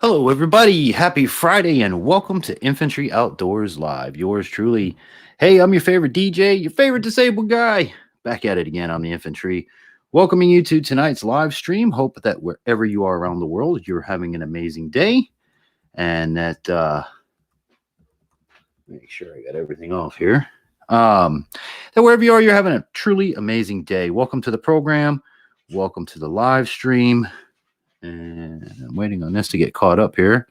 Hello, everybody. Happy Friday, and welcome to Infantry Outdoors Live. Yours truly. Hey, I'm your favorite DJ, your favorite disabled guy. Back at it again on the Infantry. Welcoming you to tonight's live stream. Hope that wherever you are around the world, you're having an amazing day. And that, make sure I got everything off here. That wherever you are, you're having a truly amazing day. Welcome to the program. Welcome to the live stream. And I'm waiting on this to get caught up here.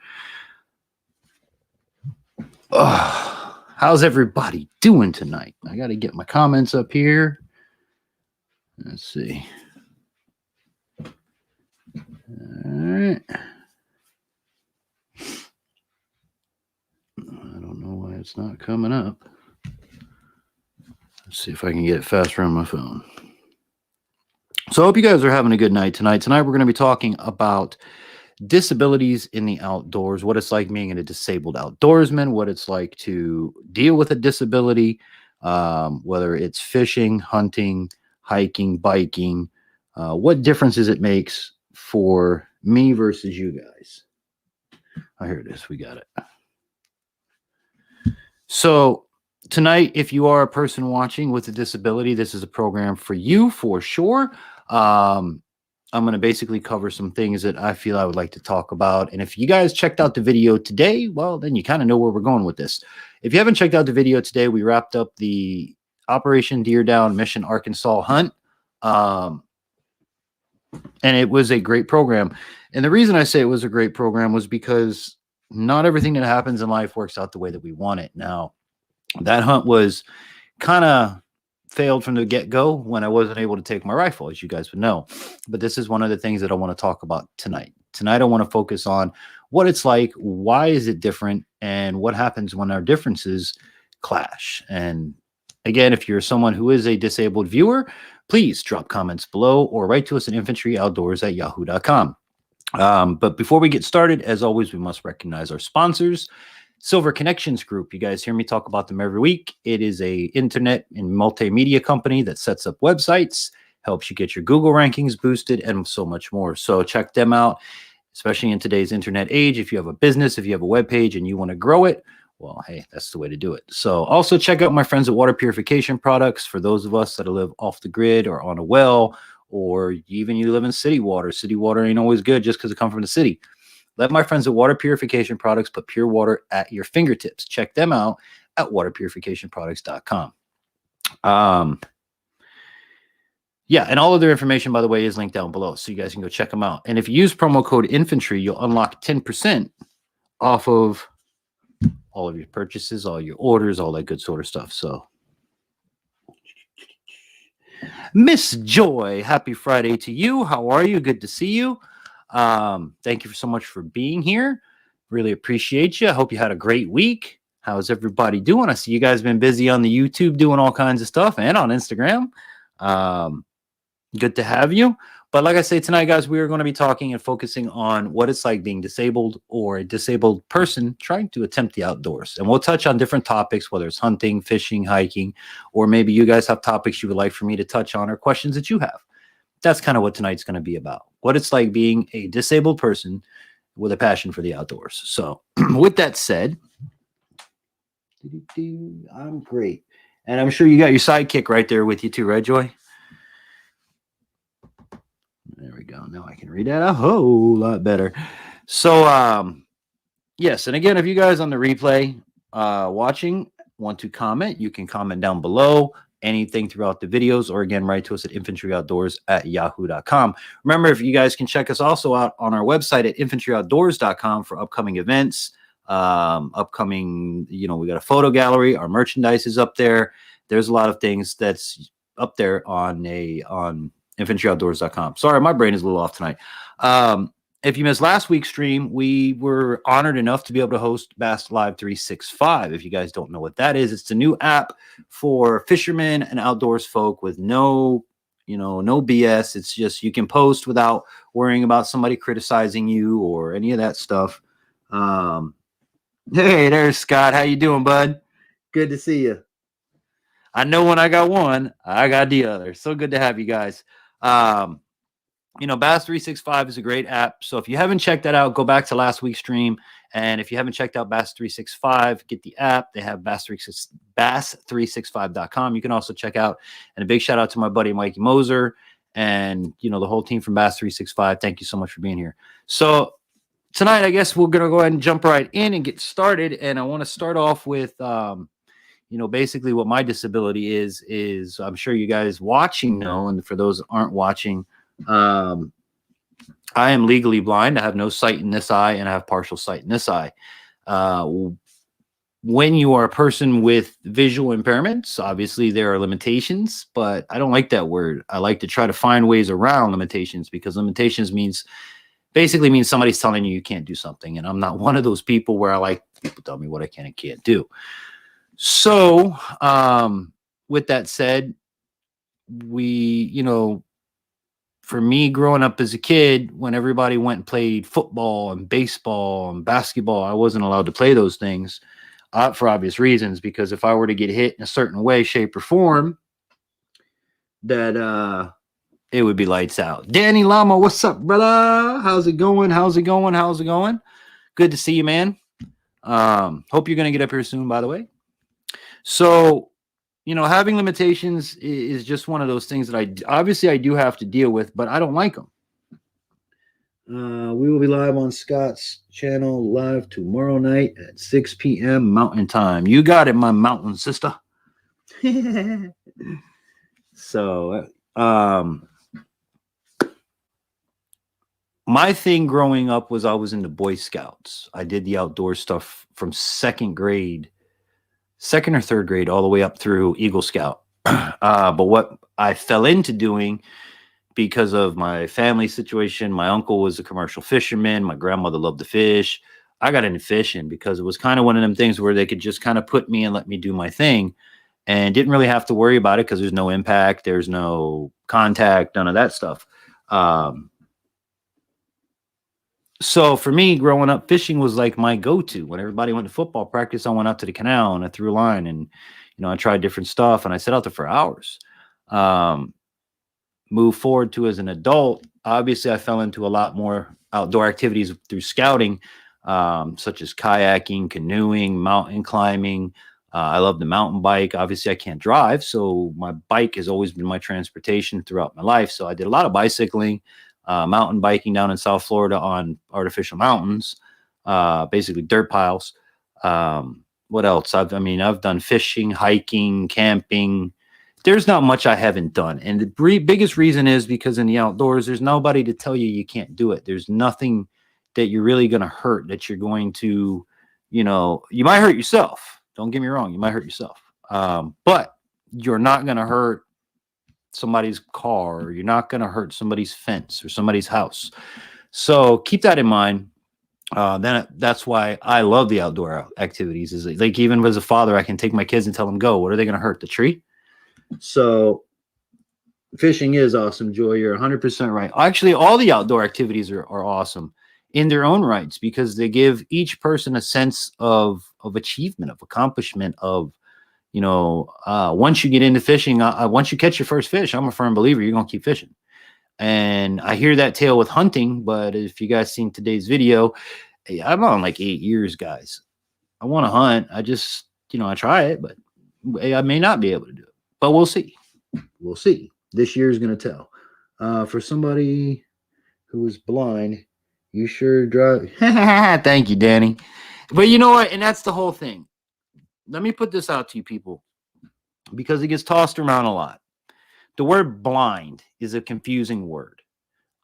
How's everybody doing tonight? I got to get my comments up here. Let's see. All right. I don't know why it's not coming up. Let's see if I can get it faster on my phone. So I hope you guys are having a good night tonight. Tonight we're going to be talking about disabilities in the outdoors, what it's like being a disabled outdoorsman, what it's like to deal with a disability, whether it's fishing, hunting, hiking, biking, what differences it makes for me versus you guys. Oh, here it is. We got it. So tonight, if you are a person watching with a disability, this is a program for you for sure. I'm going to basically cover some things that I feel I would like to talk about. And if you guys checked out the video today, well, then you kind of know where we're going with this. If you haven't checked out the video today, we wrapped up the Operation Deer Down Mission Arkansas hunt. And it was a great program. And the reason I say it was a great program was because not everything that happens in life works out the way that we want it. Now, that hunt was kind of failed from the get-go when I wasn't able to take my rifle, as you guys would know. But this is one of the things that I want to talk about tonight. Tonight, I want to focus on what it's like, why is it different, and what happens when our differences clash. And again, if you're someone who is a disabled viewer, please drop comments below or write to us at infantryoutdoors@yahoo.com. But before we get started, as always, we must recognize our sponsors. Silver Connections Group. You guys hear me talk about them every week. It is a internet and multimedia company that sets up websites, helps you get your Google rankings boosted, and so much more. So check them out, especially in today's internet age. If you have a business, if you have a web page and you want to grow it, well, hey, that's the way to do it. So also check out my friends at Water Purification Products for those of us that live off the grid or on a well, or even you live in city water. City water ain't always good just because it comes from the city. Let my friends at Water Purification Products put pure water at your fingertips. Check them out at waterpurificationproducts.com. Yeah, and all of their information, by the way, is linked down below, so you guys can go check them out. And if you use promo code INFANTRY, you'll unlock 10% off of all of your purchases, all your orders, all that good sort of stuff. So, Miss Joy, happy Friday to you. How are you? Good to see you. Thank you so much for being here. Really appreciate you. I hope you had a great week. How's everybody doing? I see you guys been busy on the YouTube doing all kinds of stuff and on Instagram. Good to have you. But like I say tonight, guys, we are going to be talking and focusing on what it's like being disabled or a disabled person trying to attempt the outdoors. And we'll touch on different topics, whether it's hunting, fishing, hiking, or maybe you guys have topics you would like for me to touch on or questions that you have. That's kind of what tonight's going to be about. What it's like being a disabled person with a passion for the outdoors. So with that said, I'm great. And I'm sure you got your sidekick right there with you too, right, Joy? There we go. Now I can read that a whole lot better. So, yes. And again, if you guys on the replay watching want to comment, you can comment down below. Anything throughout the videos, or again, write to us at infantryoutdoors@yahoo.com. Remember, if you guys can check us also out on our website at infantryoutdoors.com for upcoming events, we got a photo gallery, our merchandise is up there. There's a lot of things that's up there on infantryoutdoors.com. Sorry, my brain is a little off tonight. If you missed last week's stream, we were honored enough to be able to host Bass Live 365. If you guys don't know what that is, it's the new app for fishermen and outdoors folk with no BS. It's just you can post without worrying about somebody criticizing you or any of that stuff. Hey, there's Scott. How you doing, bud? Good to see you. I know when I got one, I got the other. So good to have you guys. you know, Bass 365 is a great app. So if you haven't checked that out, go back to last week's stream. And if you haven't checked out Bass 365, get the app. They have bass365.com. You can also check out, and a big shout out to my buddy Mikey Moser and, you know, the whole team from Bass 365. Thank you so much for being here. So tonight, I guess we're going to go ahead and jump right in and get started. And I want to start off with, you know, basically what my disability is I'm sure you guys watching know, and for those that aren't watching, I am legally blind. I have no sight in this eye and I have partial sight in this eye. When you are a person with visual impairments, obviously there are limitations, but I don't like that word. I like to try to find ways around limitations, because limitations basically means somebody's telling you can't do something. And I'm not one of those people where I like people tell me what I can and can't do. So with that said, you know, for me growing up as a kid, when everybody went and played football and baseball and basketball, I wasn't allowed to play those things for obvious reasons, because if I were to get hit in a certain way, shape, or form, that it would be lights out. Danny Lama, what's up, brother? How's it going? How's it going? How's it going? Good to see you, man. Hope you're going to get up here soon, by the way. So, you know, having limitations is just one of those things that I do have to deal with, but I don't like them. We will be live on Scott's channel live tomorrow night at 6 p.m. Mountain Time. You got it, my mountain sister. So, my thing growing up was I was in the Boy Scouts. I did the outdoor stuff from second or third grade, all the way up through Eagle Scout. But what I fell into doing, because of my family situation, my uncle was a commercial fisherman. My grandmother loved to fish. I got into fishing because it was kind of one of them things where they could just kind of put me and let me do my thing, and didn't really have to worry about it because there's no impact, there's no contact, none of that stuff. So for me, growing up, fishing was like my go-to. When everybody went to football practice, I went out to the canal and I threw a line, and, you know, I tried different stuff and I sat out there for hours. Move forward to as an adult, obviously I fell into a lot more outdoor activities through scouting, such as kayaking, canoeing, mountain climbing. I love the mountain bike. Obviously I can't drive, so my bike has always been my transportation throughout my life. So I did a lot of bicycling, mountain biking down in South Florida on artificial mountains, basically dirt piles. What else? I've done fishing, hiking, camping. There's not much I haven't done. And the biggest reason is because in the outdoors, there's nobody to tell you can't do it. There's nothing that you're really going to hurt, that you're going to, you know, you might hurt yourself. Don't get me wrong. You might hurt yourself. But you're not going to hurt somebody's car, or you're not going to hurt somebody's fence or somebody's house. So keep that in mind. That's why I love the outdoor activities. Is like, even as a father, I can take my kids and tell them, go. What are they going to hurt? The tree? So fishing is awesome, Joy. You're 100% right. Actually, all the outdoor activities are awesome in their own rights, because they give each person a sense of achievement, of accomplishment, of, you know, once you get into fishing, once you catch your first fish, I'm a firm believer you're going to keep fishing. And I hear that tale with hunting, but if you guys seen today's video, I'm on like 8 years, guys. I want to hunt. I just, you know, I try it, but I may not be able to do it. But we'll see. We'll see. This year is going to tell. For somebody who is blind, you sure drive. Thank you, Danny. But you know what? And that's the whole thing. Let me put this out to you people, because it gets tossed around a lot. The word blind is a confusing word.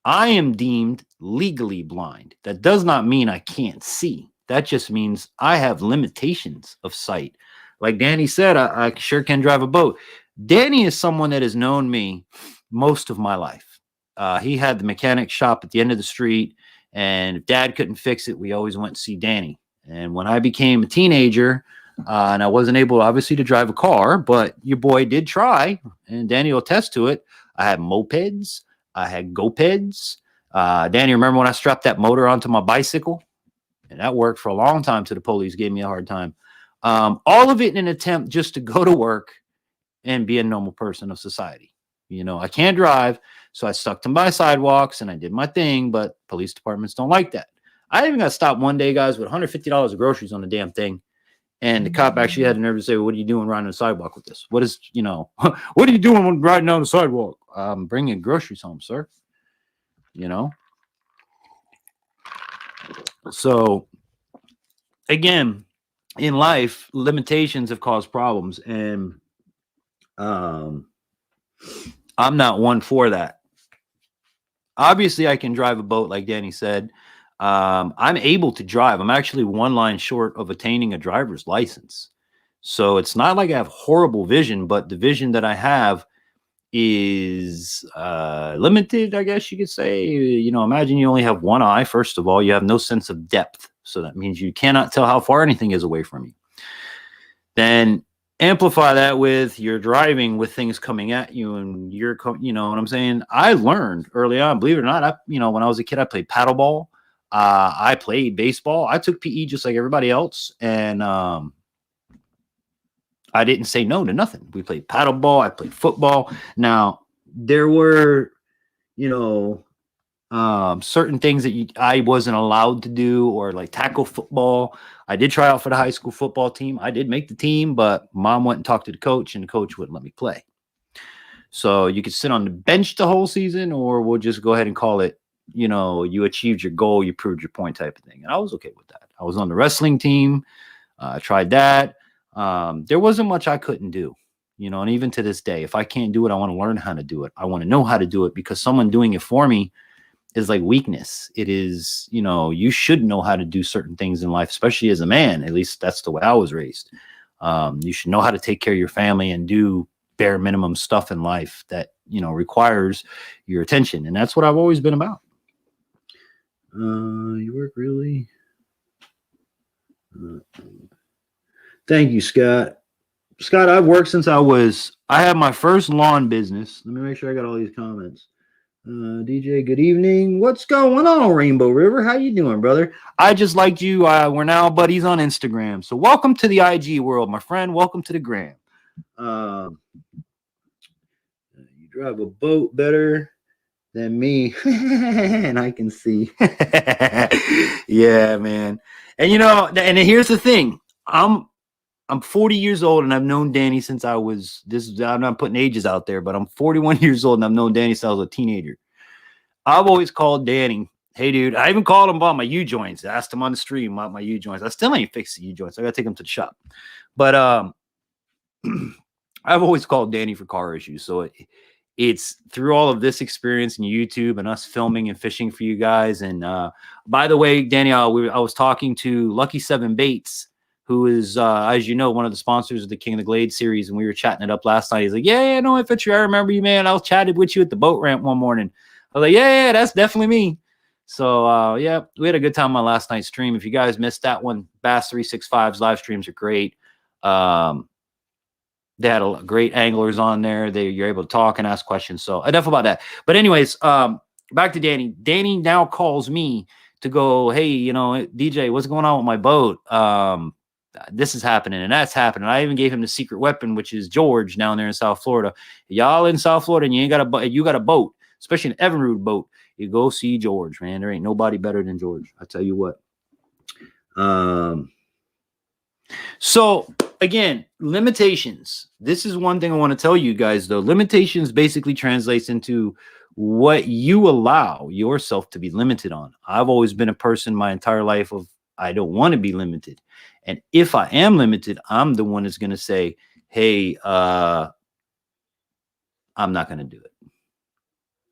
I am deemed legally blind. That does not mean I can't see. That just means I have limitations of sight. Like Danny said, I sure can drive a boat. Danny is someone that has known me most of my life. He had the mechanic shop at the end of the street, and if Dad couldn't fix it, we always went to see Danny. And when I became a teenager, and I wasn't able, obviously, to drive a car, but your boy did try, and Danny will attest to it. I had mopeds. I had GoPeds. Danny, remember when I strapped that motor onto my bicycle? And that worked for a long time till the police gave me a hard time. All of it in an attempt just to go to work and be a normal person of society. You know, I can't drive, So I stuck to my sidewalks and I did my thing, but police departments don't like that. I even got stopped one day, guys, with $150 of groceries on the damn thing. And the cop actually had the nerve to say, well, what are you doing riding on the sidewalk with this? What is, what are you doing when riding down the sidewalk? I'm bringing groceries home, sir. So again, in life, limitations have caused problems. And I'm not one for that. Obviously, I can drive a boat, like Danny said. I'm able to drive. I'm actually one line short of attaining a driver's license. So it's not like I have horrible vision, but the vision that I have is limited, I guess you could say. Imagine you only have one eye. First of all, you have no sense of depth. So that means you cannot tell how far anything is away from you. Then amplify that with you're driving with things coming at you and you're, what I'm saying? I learned early on, believe it or not, when I was a kid, I played paddleball. I played baseball. I took PE just like everybody else. And I didn't say no to nothing. We played paddleball. I played football. Now, there were, certain things that I wasn't allowed to do, or like tackle football. I did try out for the high school football team. I did make the team, but mom went and talked to the coach, and the coach wouldn't let me play. So you could sit on the bench the whole season, or we'll just go ahead and call it, you achieved your goal, you proved your point type of thing. And I was okay with that. I was on the wrestling team. I tried that. There wasn't much I couldn't do, and even to this day, if I can't do it, I want to learn how to do it. I want to know how to do it, because someone doing it for me is like weakness. It is, you should know how to do certain things in life, especially as a man. At least that's the way I was raised. You should know how to take care of your family and do bare minimum stuff in life that, requires your attention. And that's what I've always been about. You work really? Thank you, Scott. Scott, I've worked since I had my first lawn business. Let me make sure I got all these comments. DJ, good evening. What's going on, Rainbow River? How you doing, brother? I just liked you. We're now buddies on Instagram. So welcome to the IG world, my friend. Welcome to the gram. You drive a boat better than me. And I can see. Yeah, man. And and here's the thing. I'm 40 years old, and I've known Danny since I'm not putting ages out there, but I'm 41 years old, and I've known Danny since I was a teenager. I've always called Danny, hey, dude. I even called him about my U-joints. I asked him on the stream about my U-joints. I still ain't fixed the U-joints. I got to take them to the shop. But I've always called Danny for car issues. So it's through all of this experience in YouTube and us filming and fishing for you guys. And by the way, Danny, I was talking to Lucky 7 Baits, who is, as you know, one of the sponsors of the King of the Glade series. And we were chatting it up last night. He's like, yeah, no, Infantry, I remember you, man. I was chatting with you at the boat ramp one morning. I was like, yeah, that's definitely me. So, yeah, we had a good time on last night's stream. If you guys missed that one, Bass 365's live streams are great. They had great anglers on there. You're able to talk and ask questions. So enough about that. But anyways, back to Danny. Danny now calls me to go, hey, DJ, what's going on with my boat? This is happening and that's happening. I even gave him the secret weapon, which is George down there in South Florida. Y'all in South Florida and you got a boat, especially an Evinrude boat. You go see George, man. There ain't nobody better than George. I tell you what. So again, limitations. This is one thing I want to tell you guys, though. Limitations basically translates into what you allow yourself to be limited on. I've always been a person my entire life of I don't want to be limited. And if I am limited, I'm the one that's going to say, hey, I'm not going to do it.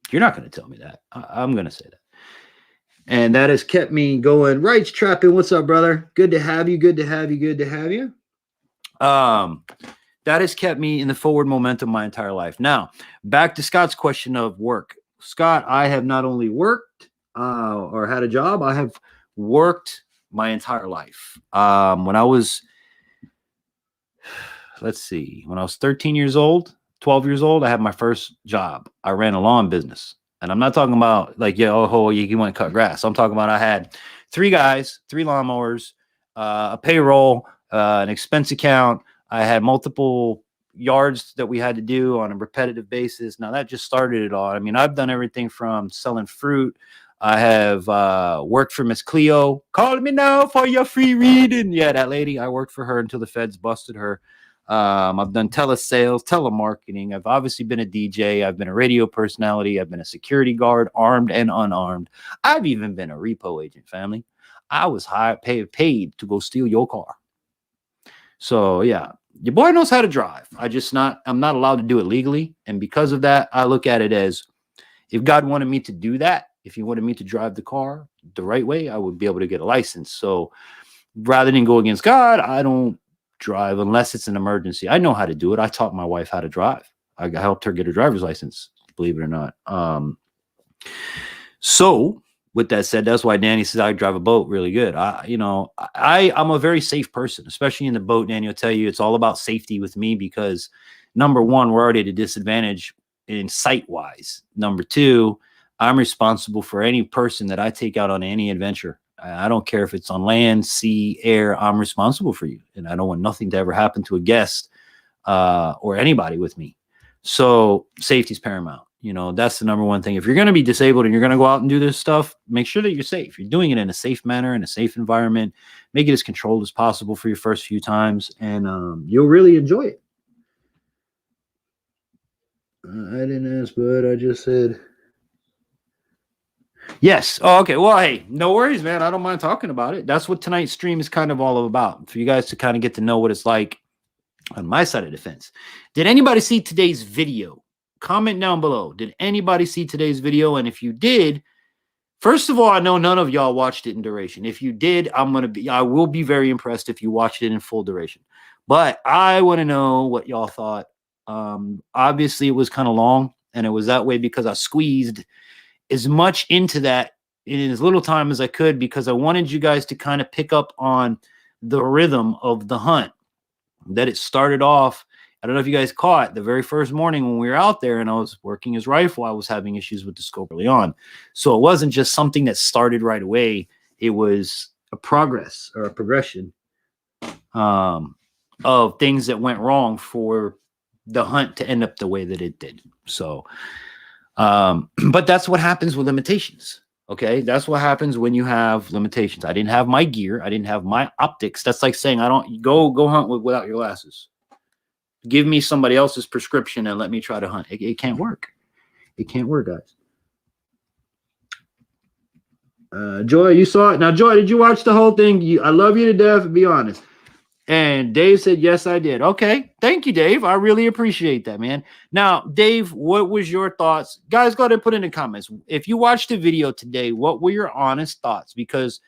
You're not going to tell me that. I'm going to say that. And that has kept me going. Rights Trapping, what's up, brother? Good to have you. Good to have you. Good to have you. That has kept me in the forward momentum my entire life. Now, back to Scott's question of work. Scott, I have not only worked or had a job, I have worked my entire life. When I was, when I was 13 years old, 12 years old, I had my first job. I ran a lawn business. And I'm not talking about like, you want to cut grass. I'm talking about I had 3 guys, 3 lawnmowers, a payroll, an expense account. I had multiple yards that we had to do on a repetitive basis. Now that just started it all. I mean, I've done everything from selling fruit. I have worked for Miss Cleo. Call me now for your free reading. Yeah, that lady. I worked for her until the feds busted her. I've done telesales, telemarketing. I've obviously been a DJ. I've been a radio personality. I've been a security guard, armed and unarmed. I've even been a repo agent, family. I was paid to go steal your car. So yeah, your boy knows how to drive. I'm not allowed to do it legally. And because of that, I look at it as, if God wanted me to do that, if he wanted me to drive the car the right way, I would be able to get a license. So rather than go against God, I don't drive unless it's an emergency. I know how to do it. I taught my wife how to drive. I helped her get her driver's license, believe it or not. So with that said, that's why Danny says I drive a boat really good. I'm a very safe person, especially in the boat. Danny will tell you it's all about safety with me because number one, we're already at a disadvantage in sight wise. Number two, I'm responsible for any person that I take out on any adventure. I don't care if it's on land, sea, air, I'm responsible for you. And I don't want nothing to ever happen to a guest or anybody with me. So safety is paramount. You know, that's the number one thing. If you're going to be disabled and you're going to go out and do this stuff, make sure that you're safe. You're doing it in a safe manner, in a safe environment. Make it as controlled as possible for your first few times, and you'll really enjoy it. I didn't ask, but I just said yes. Oh, okay. Well, hey, no worries, man. I don't mind talking about it. That's what tonight's stream is kind of all about, for you guys to kind of get to know what it's like on my side of the fence. Did anybody see today's video? Comment down below. Did anybody see today's video? And if you did, first of all, I know none of y'all watched it in duration. If you did, I will be very impressed if you watched it in full duration. But I want to know what y'all thought. Obviously, it was kind of long, and it was that way because I squeezed as much into that in as little time as I could, because I wanted you guys to kind of pick up on the rhythm of the hunt. That it started off, I don't know if you guys caught the very first morning when we were out there and I was working his rifle, I was having issues with the scope early on. So it wasn't just something that started right away. It was a progress or a progression of things that went wrong for the hunt to end up the way that it did. So, but that's what happens with limitations. Okay. That's what happens when you have limitations. I didn't have my gear. I didn't have my optics. That's like saying, I don't go hunt without your glasses. Give me somebody else's prescription and let me try to hunt. It can't work. It can't work, guys. Joy, you saw it. Now, Joy, did you watch the whole thing? I love you to death, be honest. And Dave said, yes, I did. Okay. Thank you, Dave. I really appreciate that, man. Now, Dave, what was your thoughts? Guys, go ahead and put in the comments. If you watched the video today, what were your honest thoughts? Because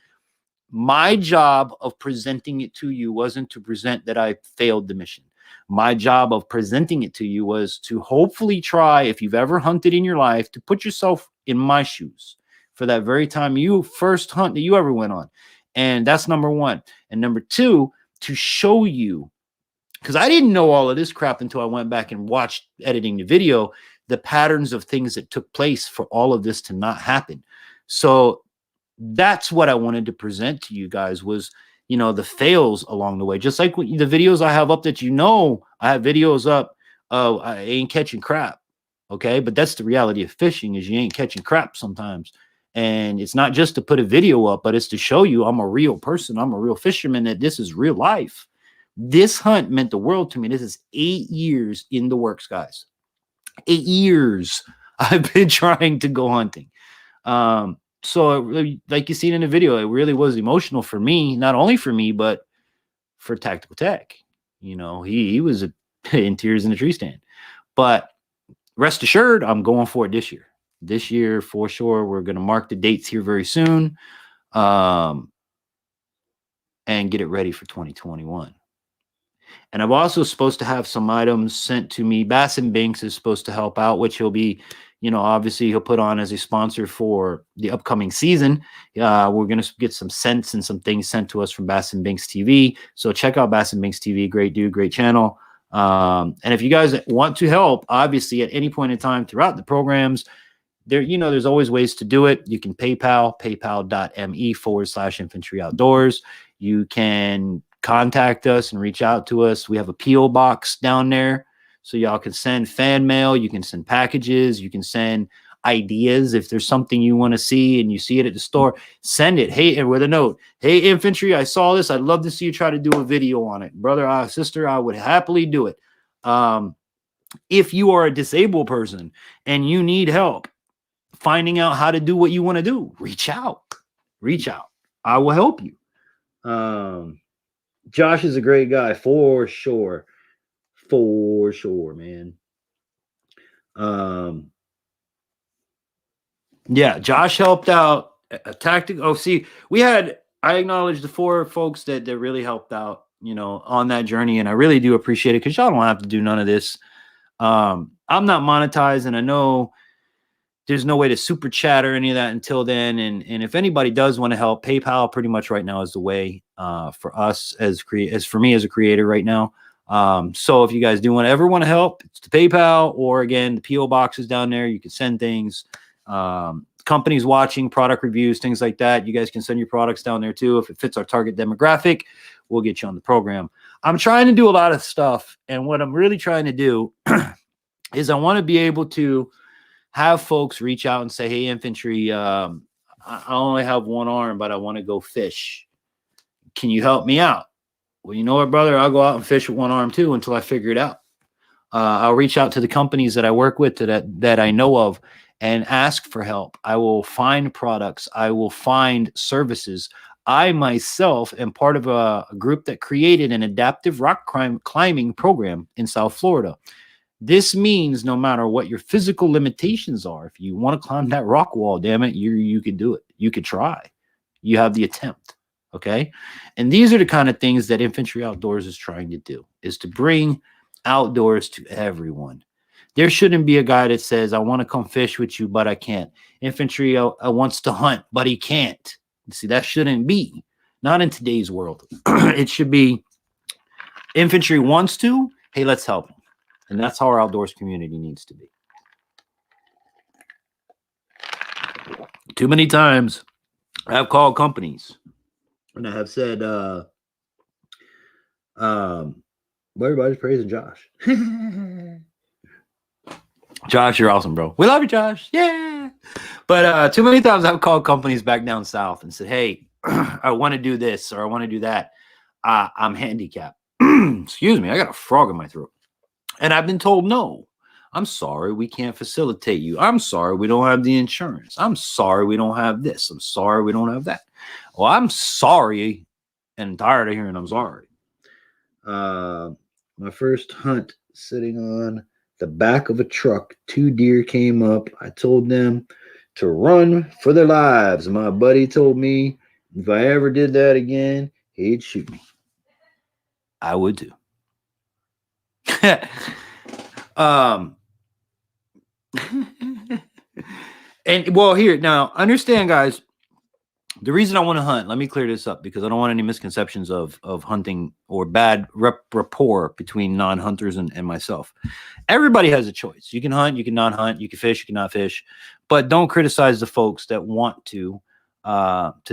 my job of presenting it to you wasn't to present that I failed the mission. My job of presenting it to you was to hopefully try, if you've ever hunted in your life, to put yourself in my shoes for that very time you first hunt that you ever went on. And that's number one. And number two, to show you, because I didn't know all of this crap until I went back and watched editing the video, the patterns of things that took place for all of this to not happen. So that's what I wanted to present to you guys was, you know, the fails along the way. Just like the videos I have up that, you know, I have videos up of I ain't catching crap. Okay. But that's the reality of fishing, is you ain't catching crap sometimes. And it's not just to put a video up, but it's to show you I'm a real person. I'm a real fisherman, that this is real life. This hunt meant the world to me. This is 8 years in the works, guys. 8 years I've been trying to go hunting. So like you seen in the video, it really was emotional for me, not only for me, but for Tactical Tech. You know, he was in tears in the tree stand. But rest assured, I'm going for it this year. This year, for sure, we're going to mark the dates here very soon and get it ready for 2021. And I'm also supposed to have some items sent to me. Bass and Binks is supposed to help out, which he'll be, you know, obviously he'll put on as a sponsor for the upcoming season. We're going to get some scents and some things sent to us from Bass and Binks TV. So check out Bass and Binks TV. Great dude, great channel. And if you guys want to help, obviously at any point in time throughout the programs, there, you know, there's always ways to do it. You can paypal.me/Infantry Outdoors. You can contact us and reach out to us. We have a P.O. box down there. So y'all can send fan mail, you can send packages, you can send ideas. If there's something you want to see and you see it at the store, send it. Hey, and with a note, hey, infantry, I saw this. I'd love to see you try to do a video on it. Brother, sister, I would happily do it. If you are a disabled person and you need help finding out how to do what you want to do, reach out. I will help you. Josh is a great guy for sure. For sure, man. Yeah, Josh helped out a tactic. Oh, see, I acknowledge the 4 folks that really helped out, on that journey. And I really do appreciate it, because y'all don't have to do none of this. I'm not monetized, and I know there's no way to super chat or any of that until then. And if anybody does want to help, PayPal pretty much right now is the way for us as for me as a creator right now. So if you guys do ever want to help, it's the PayPal, or again, the PO box is down there. You can send things. Companies watching, product reviews, things like that. You guys can send your products down there too. If it fits our target demographic, we'll get you on the program. I'm trying to do a lot of stuff. And what I'm really trying to do is I want to be able to have folks reach out and say, hey, infantry, I only have one arm, but I want to go fish. Can you help me out? Well, you know what, brother? I'll go out and fish with one arm too until I figure it out. I'll reach out to the companies that I work with that I know of and ask for help. I will find products. I will find services. I myself am part of a group that created an adaptive rock climbing program in South Florida. This means no matter what your physical limitations are, if you want to climb that rock wall, damn it, you can do it. You could try. You have the attempt. Okay. And these are the kind of things that Infantry Outdoors is trying to do, is to bring outdoors to everyone. There shouldn't be a guy that says, I want to come fish with you, but I can't. Infantry wants to hunt, but he can't. See, that shouldn't be. Not in today's world. It should be infantry wants to. Hey, let's help him. And that's how our outdoors community needs to be. Too many times I've called companies and I have said, well, everybody's praising Josh. Josh, you're awesome, bro. We love you, Josh. Yeah. But too many times I've called companies back down south and said, hey, I want to do this or I want to do that. I'm handicapped. Excuse me. I got a frog in my throat. And I've been told, no, I'm sorry, we can't facilitate you. I'm sorry, we don't have the insurance. I'm sorry, we don't have this. I'm sorry, we don't have that. Well, I'm sorry and tired of hearing I'm sorry. My first hunt, sitting on the back of a truck, 2 deer came up. I told them to run for their lives. My buddy told me if I ever did that again, he'd shoot me. I would too. And well, here now, understand, guys, the reason I want to hunt, let me clear this up because I don't want any misconceptions of hunting or bad rapport between non-hunters and myself. Everybody has a choice. You can hunt, you can not hunt, you can fish, you can not fish, but don't criticize the folks that want to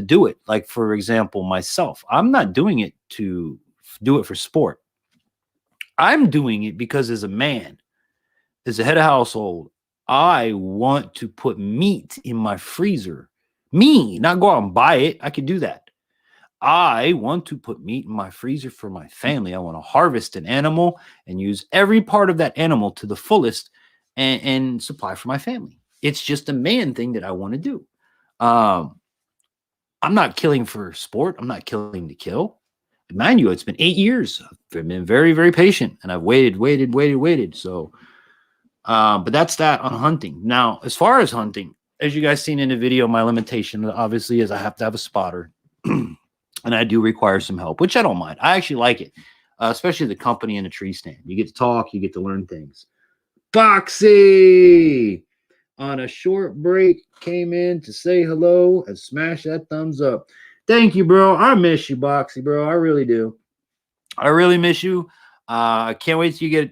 do it. Like, for example, myself, I'm not doing it to do it for sport. I'm doing it because as a man, as a head of household, I want to put meat in my freezer. Me, not go out and buy it. I could do that. I want to put meat in my freezer for my family. I want to harvest an animal and use every part of that animal to the fullest and supply for my family. It's just a man thing that I want to do. I'm not killing for sport. I'm not killing to kill. Mind you, it's been 8 years. I've been very, very patient, and I've waited. So, but that's that on hunting. Now, as far as hunting, as you guys seen in the video, my limitation obviously is I have to have a spotter, and I do require some help, which I don't mind. I actually like it, especially the company and the tree stand. You get to talk, you get to learn things. Boxy on a short break came in to say hello and smash that thumbs up. Thank you, bro. I miss you, Boxy, bro. I really do. I really miss you. I can't wait till you get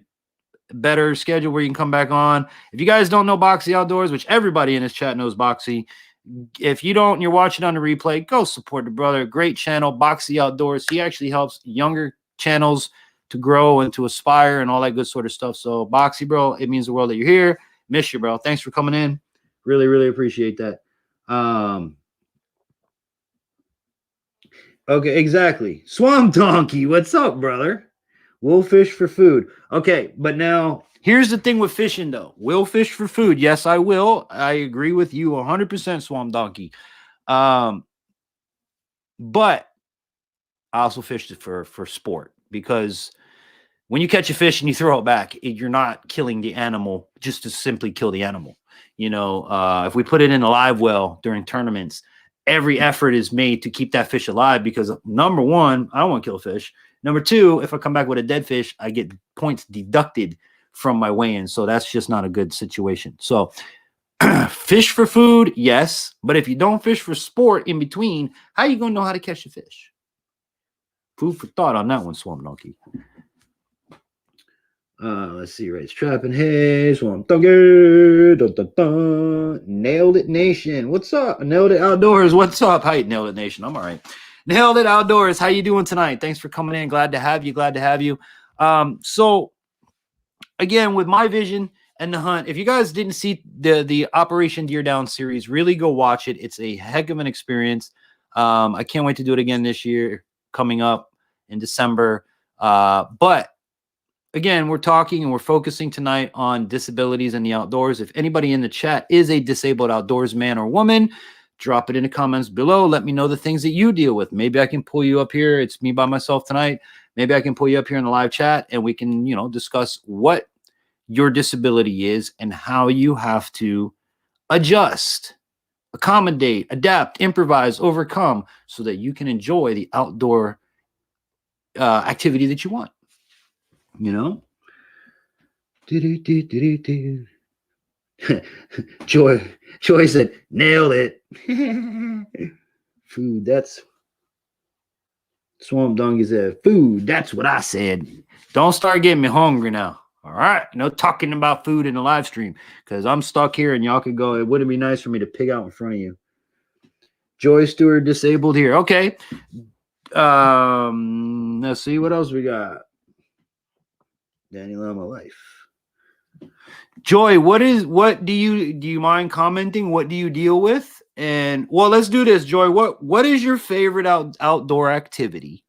a better schedule where you can come back on. If you guys don't know Boxy Outdoors, which everybody in this chat knows Boxy, if you don't and you're watching on the replay, go support the brother. Great channel, Boxy Outdoors. He actually helps younger channels to grow and to aspire and all that good sort of stuff. So Boxy, bro, it means the world that you're here. Miss you, bro. Thanks for coming in. Really, really appreciate that. Okay, exactly. Swamp Donkey, what's up, brother? We'll fish for food. Okay, but now here's the thing with fishing, though. Will fish for food. Yes, I will. I agree with you 100%, Swamp Donkey. But I also fished it for sport, because when you catch a fish and you throw it back, you're not killing the animal just to simply kill the animal. You know, if we put it in a live well during tournaments, every effort is made to keep that fish alive, because number one, I don't want to kill a fish. Number two, if I come back with a dead fish, I get points deducted from my weigh-in. So that's just not a good situation. So fish for food, yes. But if you don't fish for sport in between, how are you going to know how to catch a fish? Food for thought on that one, Swamp Donkey. Let's see, right? Trapping Haze, Swamp Donkey, dun, dun, dun. Nailed It Nation, what's up? Nailed It Outdoors, what's up? Hi, Nailed It Nation, I'm all right. Nailed It Outdoors, how you doing tonight? Thanks for coming in. Glad to have you. Glad to have you. So again, with my vision and the hunt, if you guys didn't see the Operation Deer Down series, really go watch it. It's a heck of an experience. I can't wait to do it again this year, coming up in December. But again, we're talking and we're focusing tonight on disabilities in the outdoors. If anybody in the chat is a disabled outdoors man or woman, drop it in the comments below. Let me know the things that you deal with. Maybe I can pull you up here. It's me by myself tonight. Maybe I can pull you up here in the live chat and we can, you know, discuss what your disability is and how you have to adjust, accommodate, adapt, improvise, overcome, so that you can enjoy the outdoor activity that you want. You know? Joy said, nailed it. Food, that's Swamp Donkey said, food, that's what I said. Don't start getting me hungry now. All right. No talking about food in the live stream, because I'm stuck here and y'all could go. It wouldn't be nice for me to pig out in front of you. Joy Stewart disabled here. Okay. Let's see what else we got. Danny Lama Life. Joy, what do you mind commenting? What do you deal with? And well, let's do this, Joy. What is your favorite outdoor activity?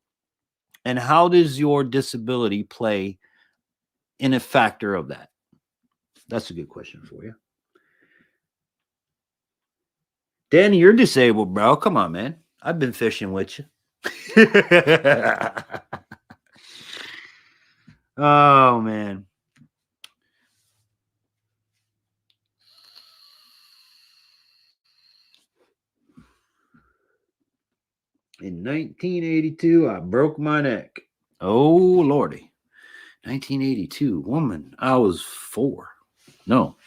And how does your disability play in a factor of that? That's a good question for you. Danny, you're disabled, bro. Come on, man. I've been fishing with you. Oh, man. In 1982, I broke my neck. Oh, Lordy. 1982, woman, I was 4. No.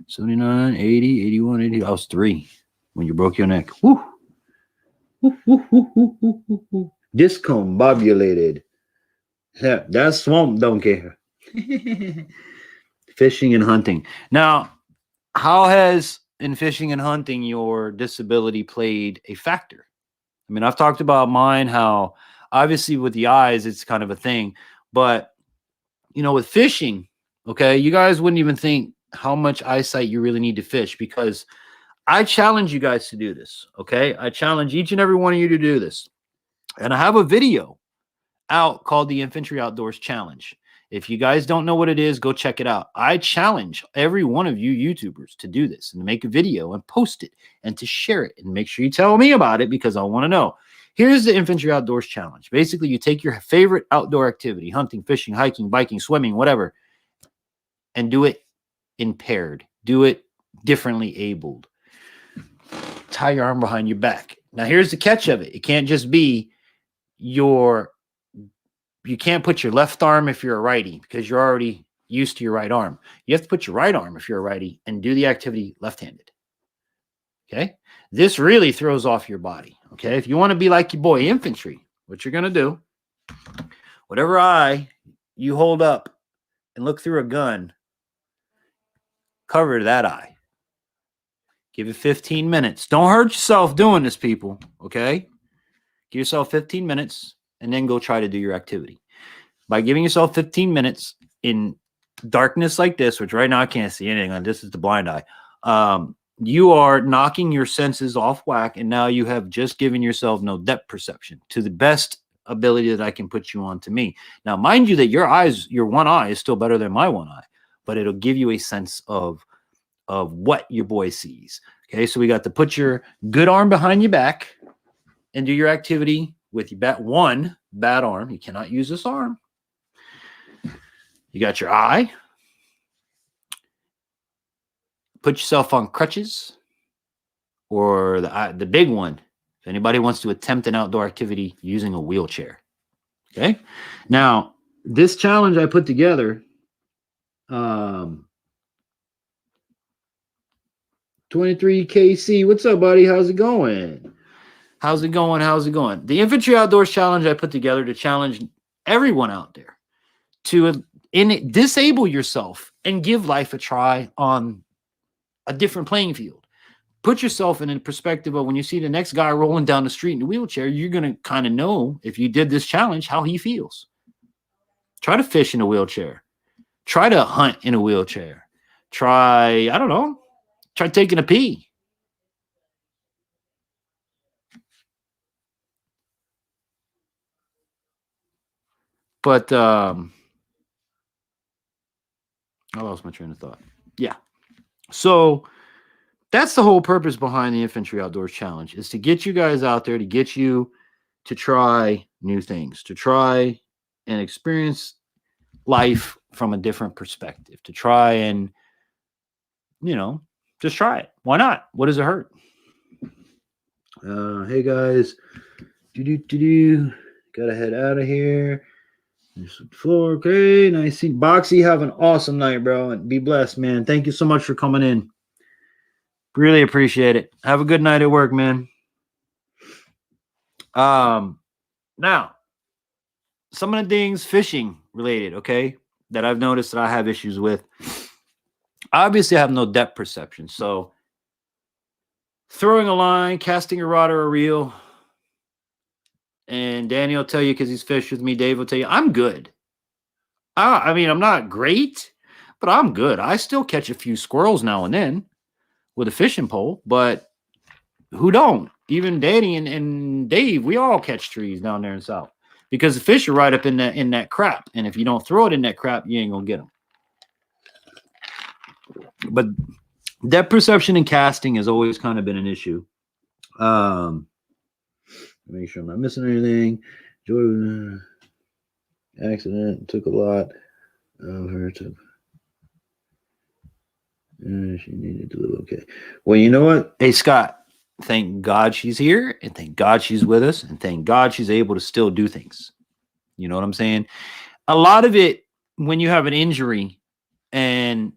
79, 80, 81, 80. I was 3 when you broke your neck. Woo. Discombobulated. Yeah, that Swamp Donkey. Fishing and hunting. Now, how has in fishing and hunting your disability played a factor? I mean, I've talked about mine, how obviously with the eyes, it's kind of a thing. But, you know, with fishing, okay, you guys wouldn't even think how much eyesight you really need to fish, because I challenge you guys to do this, okay? I challenge each and every one of you to do this. And I have a video out called the Infantry Outdoors Challenge. If you guys don't know what it is, go check it out. I challenge every one of you YouTubers to do this and to make a video and post it and to share it, and make sure you tell me about it, because I want to know. Here's the Infantry Outdoors Challenge. Basically, you take your favorite outdoor activity, hunting, fishing, hiking, biking, swimming, whatever, and do it impaired. Do it differently abled. Tie your arm behind your back. Now, here's the catch of it. It can't just be you can't put your left arm if you're a righty, because you're already used to your right arm. You have to put your right arm if you're a righty and do the activity left-handed. Okay? This really throws off your body. Okay? If you want to be like your boy Infantry, what you're going to do, whatever eye you hold up and look through a gun, cover that eye. Give it 15 minutes. Don't hurt yourself doing this, people. Okay? Give yourself 15 minutes and then go try to do your activity. by giving yourself 15 minutes in darkness like this, which right now I can't see anything. This is the blind eye. You are knocking your senses off whack, and now you have just given yourself no depth perception to the best ability that I can put you on to me. Now, mind you that your one eye is still better than my one eye, but it'll give you a sense of what your boy sees. Okay, so we got to put your good arm behind your back and do your activity with your one bad arm. You cannot use this arm. You got your eye. Put yourself on crutches or the big one. If anybody wants to attempt an outdoor activity using a wheelchair. Okay. Now, this challenge I put together, 23KC, what's up, buddy? How's it going? How's it going? How's it going? The Infantry Outdoors challenge I put together to challenge everyone out there to disable yourself and give life a try on a different playing field. Put yourself in a perspective of when you see the next guy rolling down the street in a wheelchair, you're going to kind of know, if you did this challenge, how he feels. Try to fish in a wheelchair. Try to hunt in a wheelchair. Try, I don't know, try taking a pee. But I lost my train of thought. Yeah. So that's the whole purpose behind the Infantry Outdoors Challenge, is to get you guys out there, to get you to try new things, to try and experience life from a different perspective, to try and, just try it. Why not? What does it hurt? Hey guys, gotta head out of here. There's the floor. Okay, nice. Boxy, have an awesome night, bro, and be blessed, man. Thank you so much for coming in. Really appreciate it. Have a good night at work, man. Now, some of the things fishing related, okay, that I've noticed that I have issues with. Obviously, I have no depth perception. So throwing a line, casting a rod or a reel, and Danny will tell you because he's fished with me. Dave will tell you, I'm good. I mean, I'm not great, but I'm good. I still catch a few squirrels now and then with a fishing pole, but who don't? Even Danny and Dave, we all catch trees down there in South because the fish are right up in that crap. And if you don't throw it in that crap, you ain't going to get them. But depth perception and casting has always kind of been an issue. Make sure I'm not missing anything. Joy accident took a lot of her to. She needed to live okay. Well, you know what? Hey, Scott, thank God she's here, and thank God she's with us, and thank God she's able to still do things. You know what I'm saying? A lot of it, when you have an injury and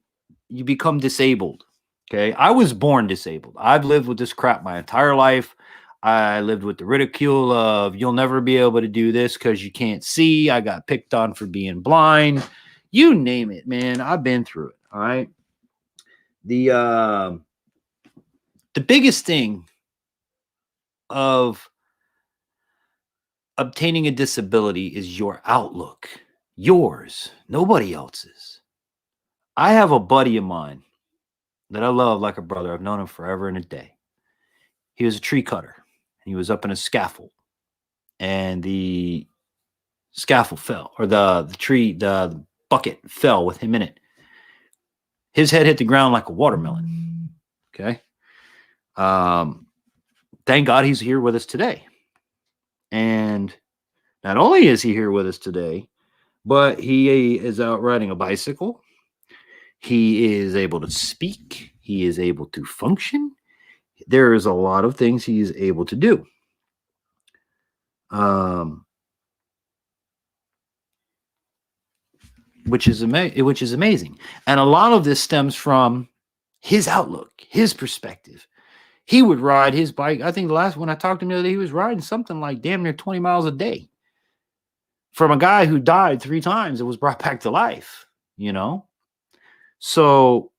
you become disabled, okay? I was born disabled. I've lived with this crap my entire life. I lived with the ridicule of you'll never be able to do this because you can't see. I got picked on for being blind. You name it, man. I've been through it, all right? The biggest thing of obtaining a disability is your outlook. Yours, nobody else's. I have a buddy of mine that I love like a brother. I've known him forever and a day. He was a tree cutter. He was up in a scaffold, and the scaffold fell, or the bucket fell with him in it. His head hit the ground like a watermelon. Okay. Thank God he's here with us today. And not only is he here with us today, but he is out riding a bicycle. He is able to speak. He is able to function. There is a lot of things he's able to do. Which is amazing. And a lot of this stems from his outlook, his perspective. He would ride his bike. I think the last when I talked to him the other day, he was riding something like damn near 20 miles a day. From a guy who died 3 times and was brought back to life, So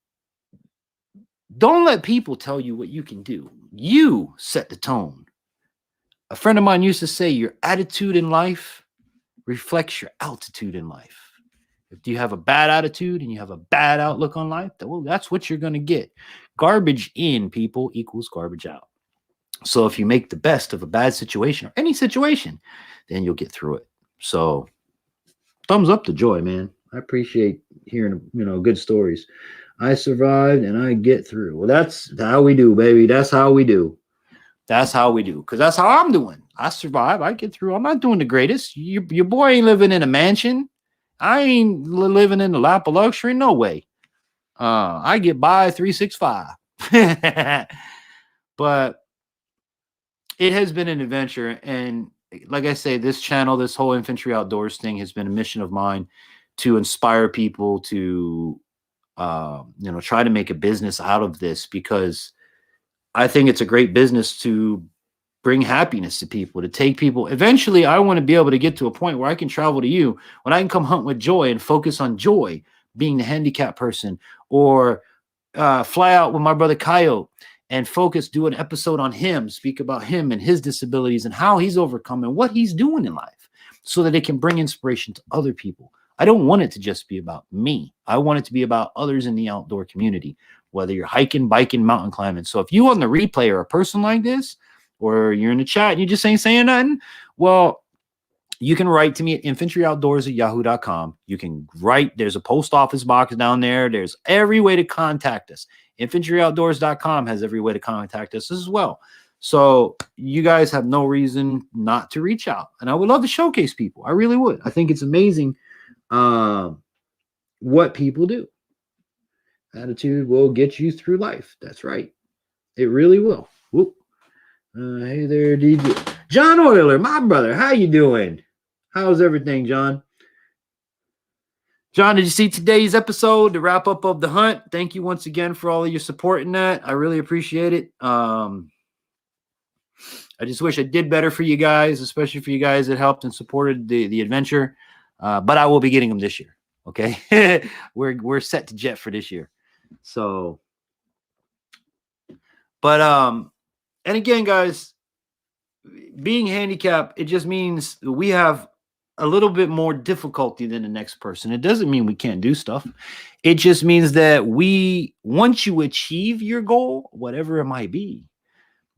don't let people tell you what you can do. You set the tone. A friend of mine used to say, your attitude in life reflects your altitude in life. If you have a bad attitude and you have a bad outlook on life, well, that's what you're going to get. Garbage in, people, equals garbage out. So if you make the best of a bad situation or any situation, then you'll get through it. So thumbs up to Joy, man. I appreciate hearing, good stories. I survived and I get through. Well, that's how we do, baby. That's how we do. That's how we do. Because that's how I'm doing. I survive. I get through. I'm not doing the greatest. Your boy ain't living in a mansion. I ain't living in the lap of luxury. No way. I get by 365. But it has been an adventure. And like I say, this channel, this whole Infantry Outdoors thing has been a mission of mine to inspire people to, try to make a business out of this, because I think it's a great business to bring happiness to people, to take people. Eventually, I want to be able to get to a point where I can travel to you, when I can come hunt with Joy and focus on Joy being the handicapped person, or fly out with my brother Coyote and do an episode on him, speak about him and his disabilities and how he's overcome and what he's doing in life, so that it can bring inspiration to other people. I don't want it to just be about me. I want it to be about others in the outdoor community, whether you're hiking, biking, mountain climbing. So if you on the replay are a person like this, or you're in the chat and you just ain't saying nothing, well, you can write to me at infantryoutdoors@yahoo.com. You can write. There's a post office box down there. There's every way to contact us. Infantryoutdoors.com has every way to contact us as well. So you guys have no reason not to reach out. And I would love to showcase people. I really would. I think it's amazing what people do. Attitude will get you through life. That's right. It really will. Whoop. Hey there, DJ. John Oyler, my brother. How you doing? How's everything, John? John, did you see today's episode, the wrap up of the hunt? Thank you once again for all of your support in that. I really appreciate it. I just wish I did better for you guys, especially for you guys that helped and supported the adventure. But I will be getting them this year. Okay. we're set to jet for this year. So, but, and again, guys, being handicapped, it just means we have a little bit more difficulty than the next person. It doesn't mean we can't do stuff. It just means that once you achieve your goal, whatever it might be,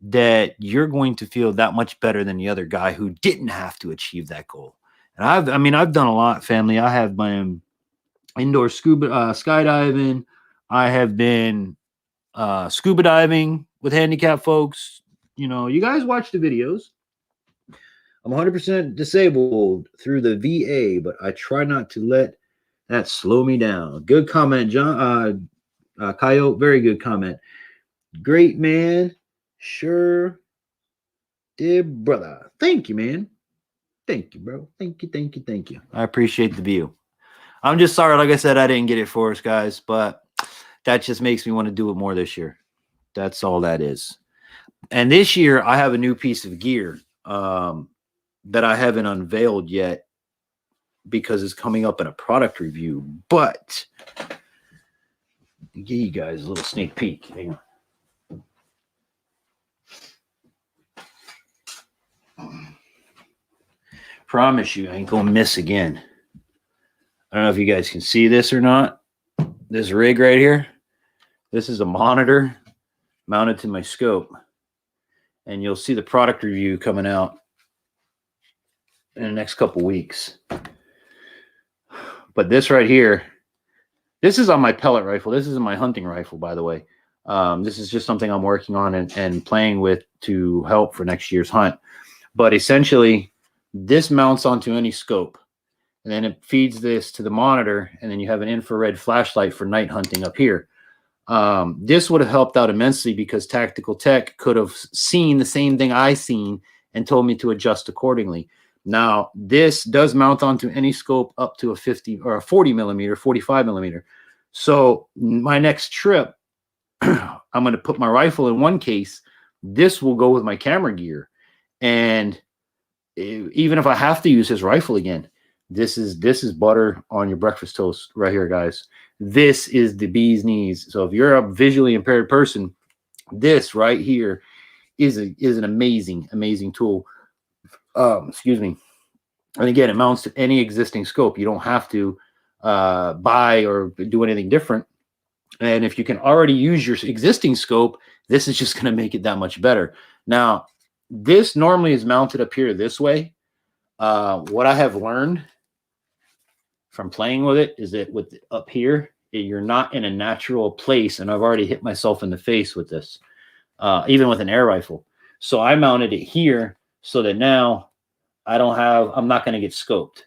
that you're going to feel that much better than the other guy who didn't have to achieve that goal. And I've done a lot, family. I have been indoor skydiving. I have been scuba diving with handicapped folks. You guys watch the videos. I'm 100% disabled through the VA, but I try not to let that slow me down. Good comment, John. Coyote, very good comment. Great, man. Sure did, brother. Thank you, man. Thank you, bro. Thank you. I appreciate the view. I'm just sorry, like I said, I didn't get it for us, guys, but that just makes me want to do it more this year. That's all that is. And this year, I have a new piece of gear that I haven't unveiled yet because it's coming up in a product review. But I'll give you guys a little sneak peek. Hang on. Promise you, I ain't gonna miss again. I don't know if you guys can see this or not. This rig right here. This is a monitor mounted to my scope. And you'll see the product review coming out in the next couple weeks. But this right here, this is on my pellet rifle. This isn't my hunting rifle, by the way. This is just something I'm working on and playing with to help for next year's hunt. But essentially, this mounts onto any scope. And then it feeds this to the monitor. And then you have an infrared flashlight for night hunting up here. This would have helped out immensely because Tactical Tech could have seen the same thing I seen and told me to adjust accordingly. Now, this does mount onto any scope up to a 50 or a 40 millimeter, 45 millimeter. So my next trip, I'm going to put my rifle in one case. This will go with my camera gear. And even if I have to use his rifle again, this is butter on your breakfast toast right here, guys. This is the bee's knees. So if you're a visually impaired person, this right here is an amazing, amazing tool. Excuse me. And again, it mounts to any existing scope. You don't have to buy or do anything different. And if you can already use your existing scope, this is just going to make it that much better. Now, this normally is mounted up here this way. What I have learned from playing with it is that with up here, you're not in a natural place. And I've already hit myself in the face with this, even with an air rifle. So I mounted it here so that now I'm not going to get scoped.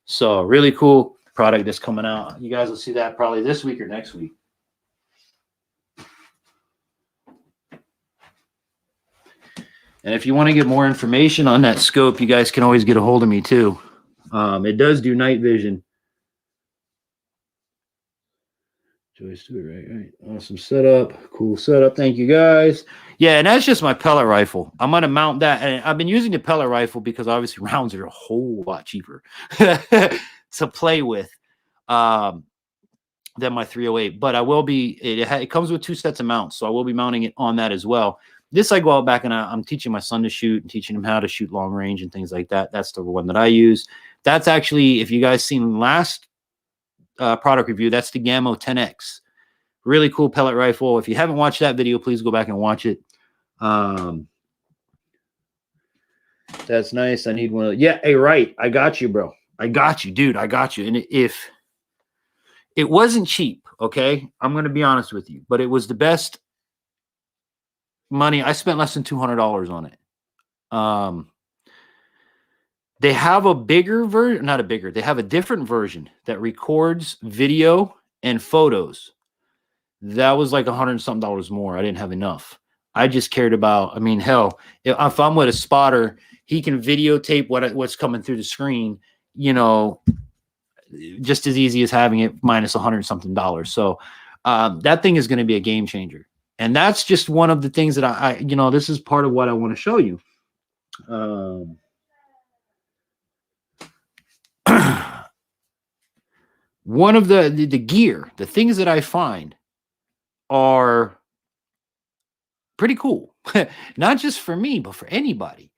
So really cool product that's coming out. You guys will see that probably this week or next week. And if you want to get more information on that scope, you guys can always get a hold of me too. It does do night vision. Joyce Stewart, right. Awesome setup. Cool setup. Thank you, guys. Yeah, and that's just my pellet rifle. I'm going to mount that. And I've been using the pellet rifle because obviously rounds are a whole lot cheaper to play with than my 308. But I will be, it comes with 2 sets of mounts, so I will be mounting it on that as well. This I go out back and I'm teaching my son to shoot and teaching him how to shoot long range and things like that. That's the one that I use. That's actually, if you guys seen last product review, that's the Gammo 10X. Really cool pellet rifle. If you haven't watched that video, please go back and watch it. That's nice. I need one of those. Yeah, hey, right. I got you, bro. I got you, dude. I got you. And if it wasn't cheap, okay, I'm going to be honest with you, but it was the best money. I spent less than $200 on it. They have a bigger version, not a bigger, they have a different version that records video and photos. That was like $100-something more. I didn't have enough. I just cared about, I mean, hell, if I'm with a spotter, he can videotape what's coming through the screen, you know, just as easy as having it minus $100-something. So that thing is going to be a game changer. And that's just one of the things that I this is part of what I want to show you. One of the gear, the things that I find are pretty cool. Not just for me, but for anybody.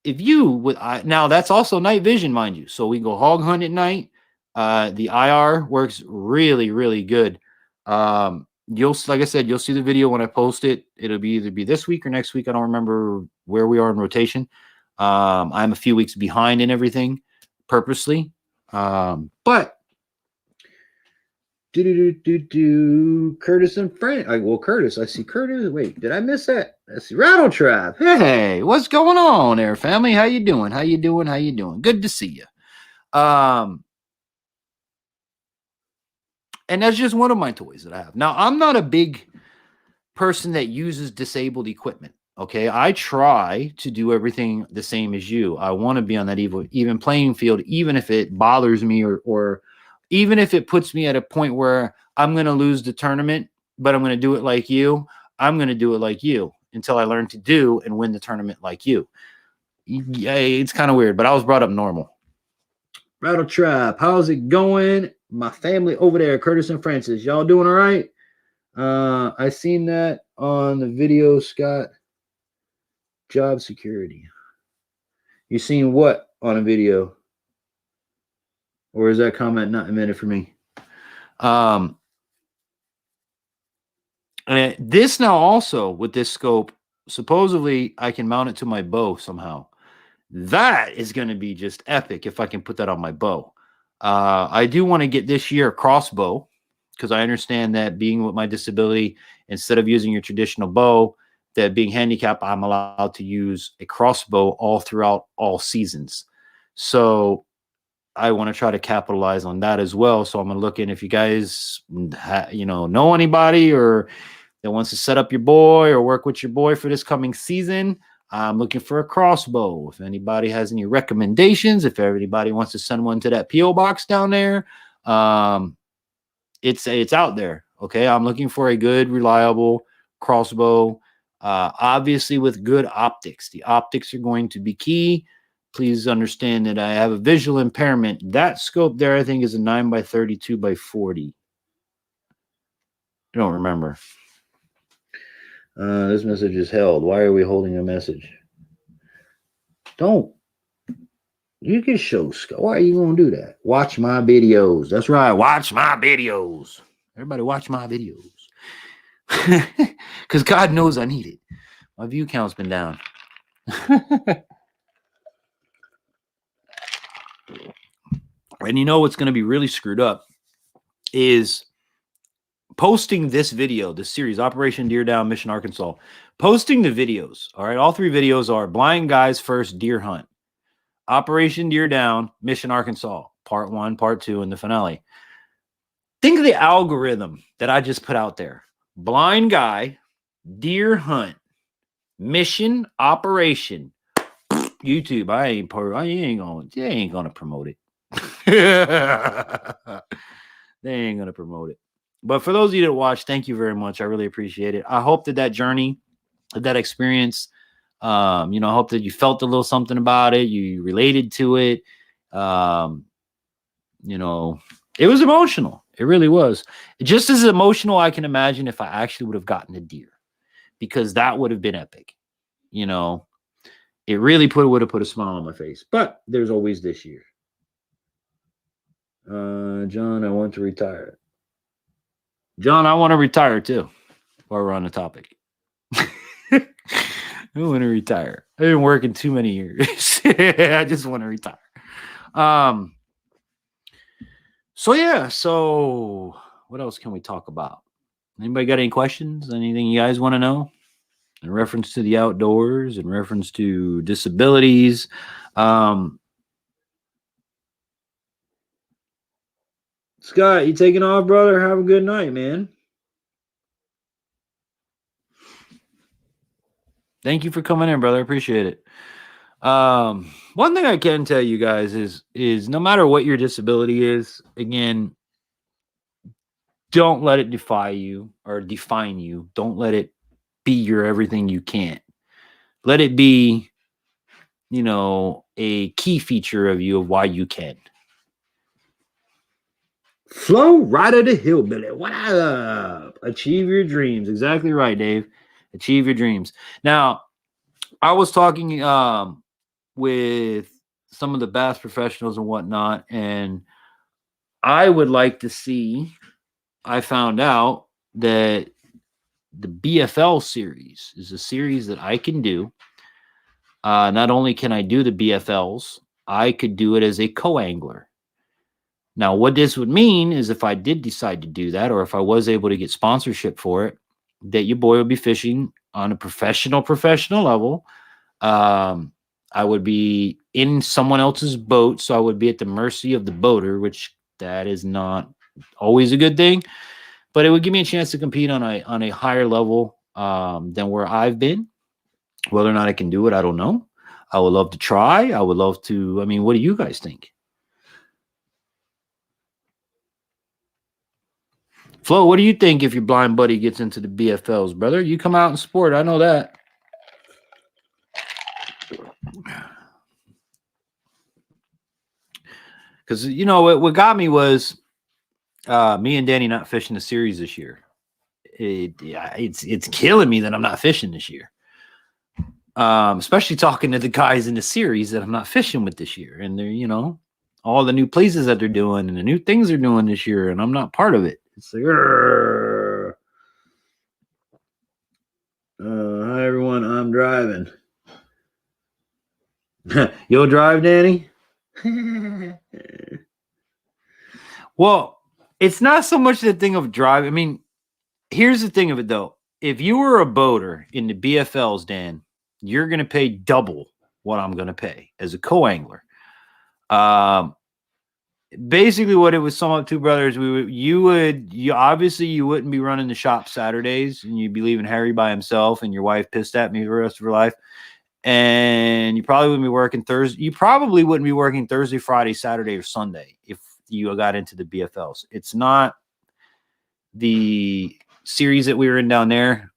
If you would, now that's also night vision, mind you. So we go hog hunt at night. The IR works really, really good. Like I said, you'll see the video when I post it. It'll be either be this week or next week. I don't remember where we are in rotation. I'm a few weeks behind in everything purposely. But Curtis and Frank. Well, Curtis, I see Curtis. Wait, did I miss that? I see Rattle Trap. Hey, what's going on there, family? How you doing? How you doing? How you doing? Good to see you. And that's just one of my toys that I have. Now, I'm not a big person that uses disabled equipment. Okay, I try to do everything the same as you. I want to be on that even playing field, even if it bothers me or even if it puts me at a point where I'm going to lose the tournament, but I'm going to do it like you. I'm going to do it like you until I learn to do and win the tournament like you. Yeah, it's kind of weird, but I was brought up normal. Rattle Trap, how's it going? My family over there, Curtis and Francis, y'all doing all right? I seen that on the video, Scott. Job security. You seen what on a video? Or is that comment not meant for me? And this now also with this scope, supposedly I can mount it to my bow somehow. That is going to be just epic if I can put that on my bow. I do want to get this year a crossbow because I understand that being with my disability, instead of using your traditional bow, that being handicapped, I'm allowed to use a crossbow all throughout all seasons. So I want to try to capitalize on that as well. So I'm going to look in if you guys, know anybody or that wants to set up your boy or work with your boy for this coming season. I'm looking for a crossbow. If anybody has any recommendations, if everybody wants to send one to that PO box down there, it's out there. Okay, I'm looking for a good, reliable crossbow. Obviously, with good optics. The optics are going to be key. Please understand that I have a visual impairment. That scope there, I think, is a 9x32 by 40. I don't remember. This message is held. Why are we holding a message? Don't You can show Scott. Why are you gonna do that? Watch my videos. That's right. Watch my videos. Everybody watch my videos. Because God knows I need it. My view count's been down. And you know what's going to be really screwed up is posting this video, this series, Operation Deer Down, Mission Arkansas. Posting the videos. All right. All 3 videos are Blind Guy's First Deer Hunt, Operation Deer Down, Mission Arkansas, part 1, part 2, and the finale. Think of the algorithm that I just put out there. Blind Guy, Deer Hunt, Mission, Operation. YouTube, they ain't gonna promote it. They ain't gonna promote it. But for those of you that watch, thank you very much. I really appreciate it. I hope that journey, that experience, I hope that you felt a little something about it. You related to it. It was emotional. It really was. Just as emotional, I can imagine if I actually would have gotten a deer, because that would have been epic. It really would have put a smile on my face. But there's always this year. John, I want to retire. John, I want to retire too. While we're on the topic. I want to retire. I've been working too many years. I just want to retire. So what else can we talk about? Anybody got any questions? Anything you guys want to know in reference to the outdoors, in reference to disabilities? Scott, you taking off, brother? Have a good night, man. Thank you for coming in, brother. I appreciate it. One thing I can tell you guys is no matter what your disability is, again, don't let it define you. Don't let it be your everything you can't. Let it be, a key feature of you of why you can. Flow Rider the Hillbilly. What up? Achieve your dreams. Exactly right, Dave. Achieve your dreams. Now, I was talking with some of the bass professionals and whatnot, and I would like to see, I found out that the BFL series is a series that I can do. Not only can I do the BFLs, I could do it as a co-angler. Now, what this would mean is if I did decide to do that, or if I was able to get sponsorship for it, that your boy would be fishing on a professional level. I would be in someone else's boat, so I would be at the mercy of the boater, which that is not always a good thing. But it would give me a chance to compete on a higher level than where I've been. Whether or not I can do it, I don't know. I would love to try. I would love to. I mean, what do you guys think? Flo, what do you think if your blind buddy gets into the BFLs, brother? You come out and sport. I know that. Because, what got me was me and Danny not fishing the series this year. It's killing me that I'm not fishing this year. Especially talking to the guys in the series that I'm not fishing with this year. And they're, all the new places that they're doing and the new things they're doing this year, and I'm not part of it. It's like, hi everyone, I'm driving. You'll drive, Danny? Well, it's not so much the thing of driving. I mean, here's the thing of it though. If you were a boater in the BFLs, Dan, you're going to pay double what I'm going to pay as a co-angler. Basically what it was sum up to, brothers, you obviously you wouldn't be running the shop Saturdays, and you'd be leaving Harry by himself, and your wife pissed at me for the rest of her life. And you probably wouldn't be working Thursday. You probably wouldn't be working Thursday, Friday, Saturday, or Sunday if you got into the BFLs. It's not the series that we were in down there.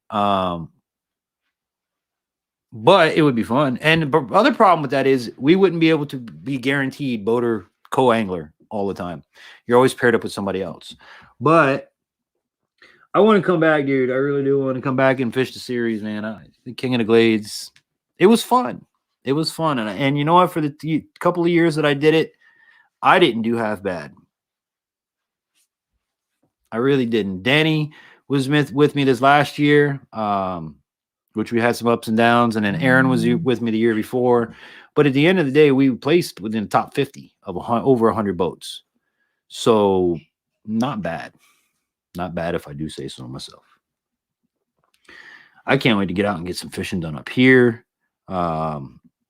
But it would be fun. And the other problem with that is we wouldn't be able to be guaranteed boater co-angler all the time. You're always paired up with somebody else. But I want to come back, dude. I really do want to come back and fish the series, man. The King of the Glades. It was fun. It was fun. And you know what? For the couple of years that I did it, I didn't do half bad. I really didn't. Danny was with me this last year, which we had some ups and downs. And then Aaron was with me the year before. But at the end of the day, we placed within the top 50 of over 100 boats. So not bad. Not bad if I do say so myself. I can't wait to get out and get some fishing done up here.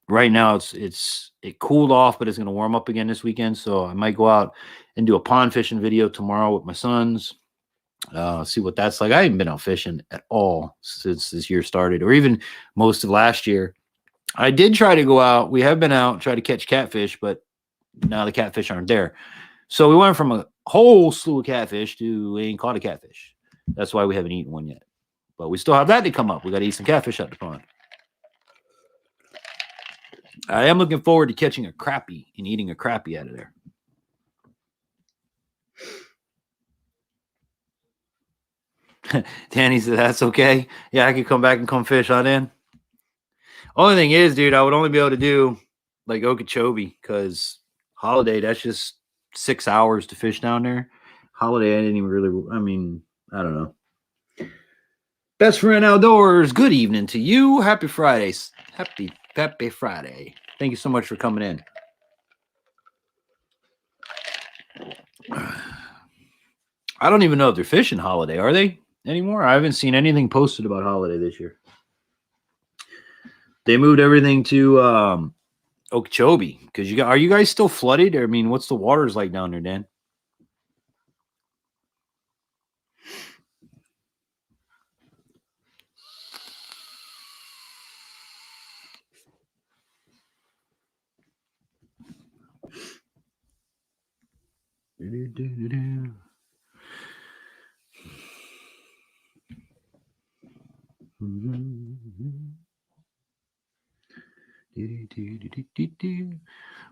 Right now it cooled off, but it's going to warm up again this weekend. So I might go out and do a pond fishing video tomorrow with my sons. See what that's like. I haven't been out fishing at all since this year started, or even most of last year. I did try to go out. We have been out, try to catch catfish, but now the catfish aren't there. So we went from a whole slew of catfish to we ain't caught a catfish. That's why we haven't eaten one yet. But we still have that to come up. We got to eat some catfish out the pond. I am looking forward to catching a crappie and eating a crappie out of there. Danny said, that's okay. Yeah, I could come back and come fish on in. Only thing is, dude, I would only be able to do like Okeechobee because Holiday, that's just 6 hours to fish down there. Holiday, I didn't even really, I mean, I don't know. Best Friend Outdoors, good evening to you. Happy Fridays. Happy Friday. Thank you so much for coming in. I don't even know if they're fishing Holiday. Are they anymore? I haven't seen anything posted about Holiday this year. They moved everything to Okeechobee because are you guys still flooded? I mean, what's the waters like down there, Dan?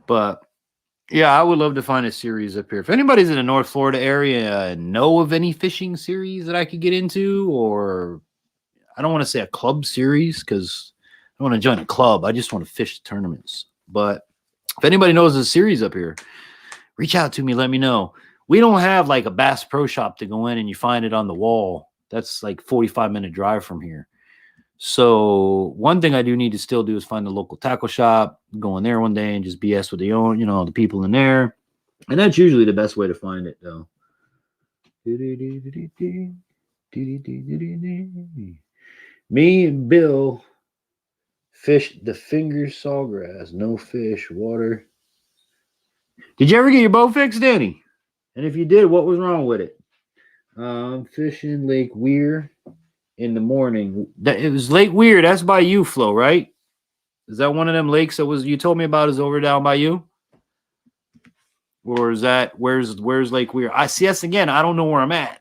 But yeah, I would love to find a series up here. If anybody's in the North Florida area and know of any fishing series that I could get into, or I don't want to say a club series because I don't want to join a club. I just want to fish tournaments. But if anybody knows a series up here, reach out to me. Let me know. We don't have like a Bass Pro Shop to go in and you find it on the wall. That's like 45-minute drive from here. So one thing I do need to still do is find a local tackle shop, go in there one day and just BS with the people in there. And that's usually the best way to find it though. Me and Bill fished the finger sawgrass. No fish, water. Did you ever get your boat fixed, Danny? And if you did, what was wrong with it? Fishing Lake Weir in the morning. It was Lake Weir. That's by you, Flo, right? Is that one of them lakes that was you told me about is over down by you? Or is that where's Lake Weir? I see. Yes, again, I don't know where I'm at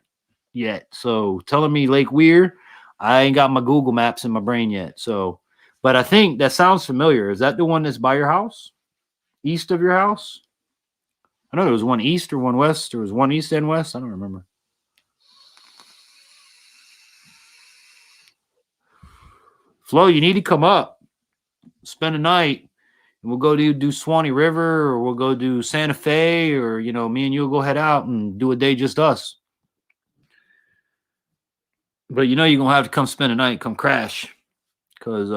yet. So telling me Lake Weir, I ain't got my Google Maps in my brain yet. So, but I think that sounds familiar. Is that the one that's by your house? East of your house? I know there was one east or one west. There was one east and west. I don't remember. Flo, you need to come up, spend a night, and we'll go do Swanee River, or we'll go do Santa Fe, or me and you'll go head out and do a day just us. But you're gonna have to come spend a night, come crash, because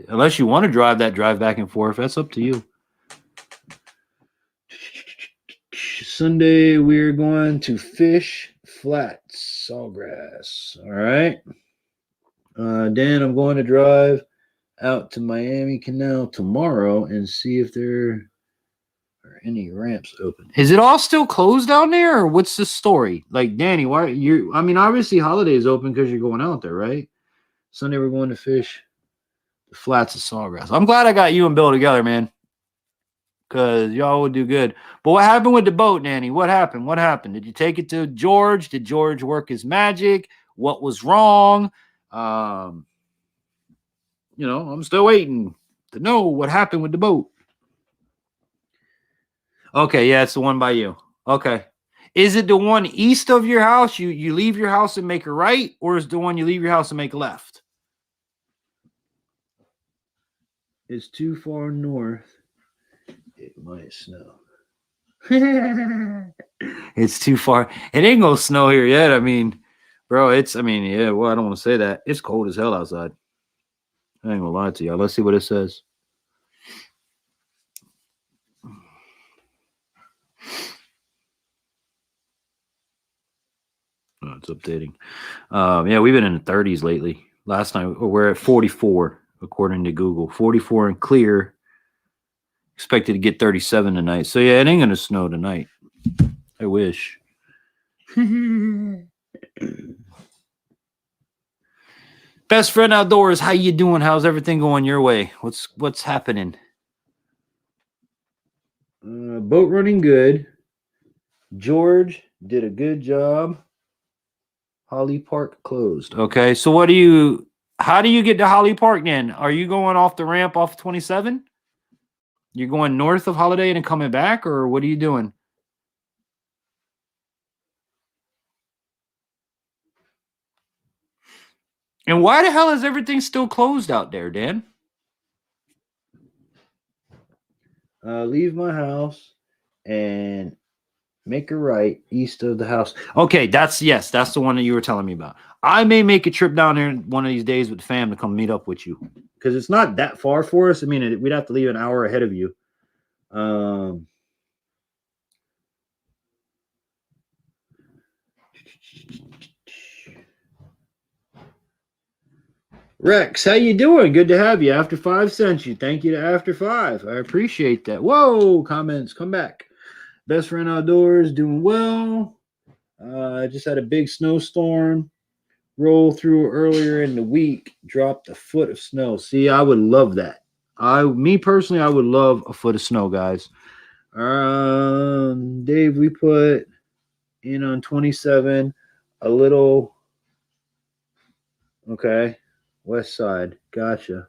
unless you want to drive back and forth, that's up to you. Sunday we're going to fish flats, sawgrass. All right. Dan, I'm going to drive out to Miami Canal tomorrow and see if there are any ramps open. Is it all still closed down there, or what's the story? Like, Danny, why I mean, obviously Holiday's open because you're going out there, right? Sunday we're going to fish the flats of sawgrass. I'm glad I got you and Bill together, man, because y'all would do good. But what happened with the boat, Danny? What happened? Did you take it to George? Did George work his magic? What was wrong? I'm still waiting to know what happened with the boat. Okay, yeah, it's the one by you. Okay. Is it the one east of your house? You leave your house and make a right, or is the one you leave your house and make a left? is too far north, it might snow. It's too far. It ain't gonna snow here yet. I mean, bro, yeah, well, I don't want to say that. It's cold as hell outside. I ain't gonna lie to y'all. Let's see what it says. Oh, it's updating. Yeah, we've been in the 30s lately. Last night we're at 44 according to Google. 44 and clear. Expected to get 37 tonight. So yeah, it ain't gonna snow tonight. I wish. Best friend outdoors, how you doing? How's everything going your way? What's happening? Boat running good. George did a good job. Holly Park closed. Okay, so how do you get to Holly Park then? Are you going off the ramp off 27? You're going north of Holiday and coming back, or what are you doing? And why the hell is everything still closed out there, Dan? Leave my house and make a right east of the house. Okay, that's the one that you were telling me about. I may make a trip down there one of these days with the fam to come meet up with you because it's not that far for us. I mean, we'd have to leave an hour ahead of you. Rex, how you doing? Good to have you. After 5 sent you. Thank you to After 5. I appreciate that. Whoa, comments, come back. Best friend outdoors, doing well. Just had a big snowstorm roll through earlier in the week. Dropped a foot of snow. See, I would love that. Me personally, I would love a foot of snow, guys. Dave, we put in on 27 a little. Okay. West side. Gotcha.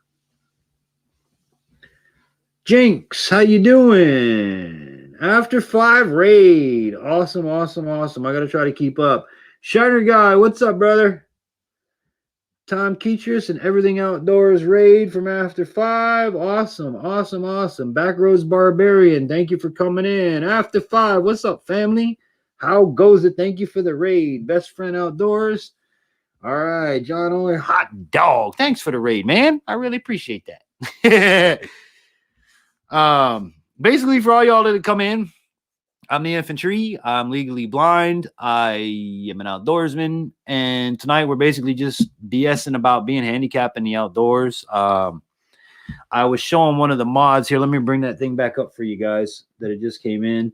Jinx, how you doing? After 5 raid. Awesome. I got to try to keep up. Shiner Guy, what's up, brother? Tom Keatris and Everything Outdoors raid from After 5. Awesome. Backroads Barbarian, thank you for coming in. After 5, what's up, family? How goes it? Thank you for the raid. Best friend outdoors. All right, John Owen, hot dog. Thanks for the raid, man. I really appreciate that. Basically, for all y'all that come in, I'm the infantry. I'm legally blind. I am an outdoorsman, and tonight we're basically just BSing about being handicapped in the outdoors. I was showing one of the mods here. Let me bring that thing back up for you guys that it just came in.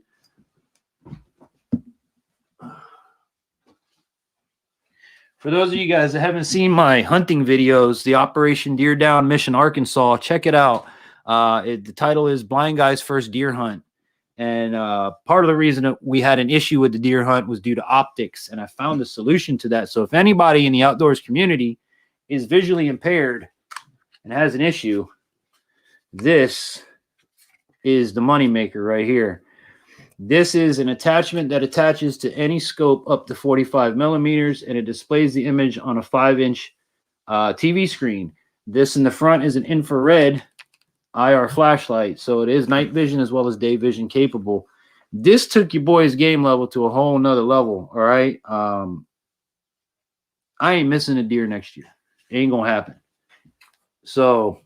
For those of you guys that haven't seen my hunting videos, the Operation Deer Down Mission Arkansas, check it out. The title is Blind Guy's First Deer Hunt. And part of the reason that we had an issue with the deer hunt was due to optics. And I found a solution to that. So if anybody in the outdoors community is visually impaired and has an issue, this is the moneymaker right here. This is an attachment that attaches to any scope up to 45 millimeters, and it displays the image on a 5-inch TV screen. This in the front is an infrared IR flashlight, so it is night vision as well as day vision capable. This took your boy's game level to a whole nother level, all right? I ain't missing a deer next year. It ain't gonna happen. So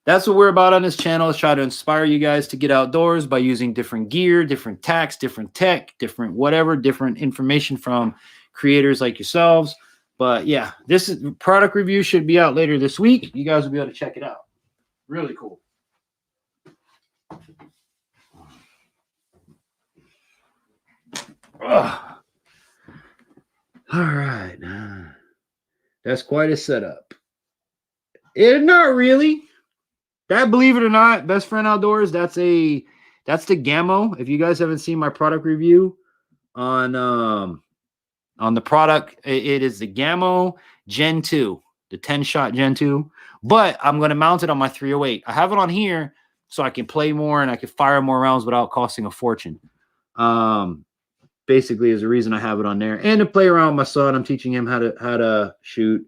that's what we're about on this channel, is try to inspire you guys to get outdoors by using different gear, different tacks, different tech, different whatever, different information from creators like yourselves. But yeah, this product review should be out later this week. You guys will be able to check it out. Really cool. Ugh. All right. That's quite a setup. Not really. That, believe it or not, Best Friend Outdoors, that's the Gammo. If you guys haven't seen my product review on the product, it is the Gammo Gen 2, the 10-shot Gen 2. But I'm going to mount it on my 308. I have it on here so I can play more and I can fire more rounds without costing a fortune. Basically is the reason I have it on there. And to play around with my son, I'm teaching him how to shoot.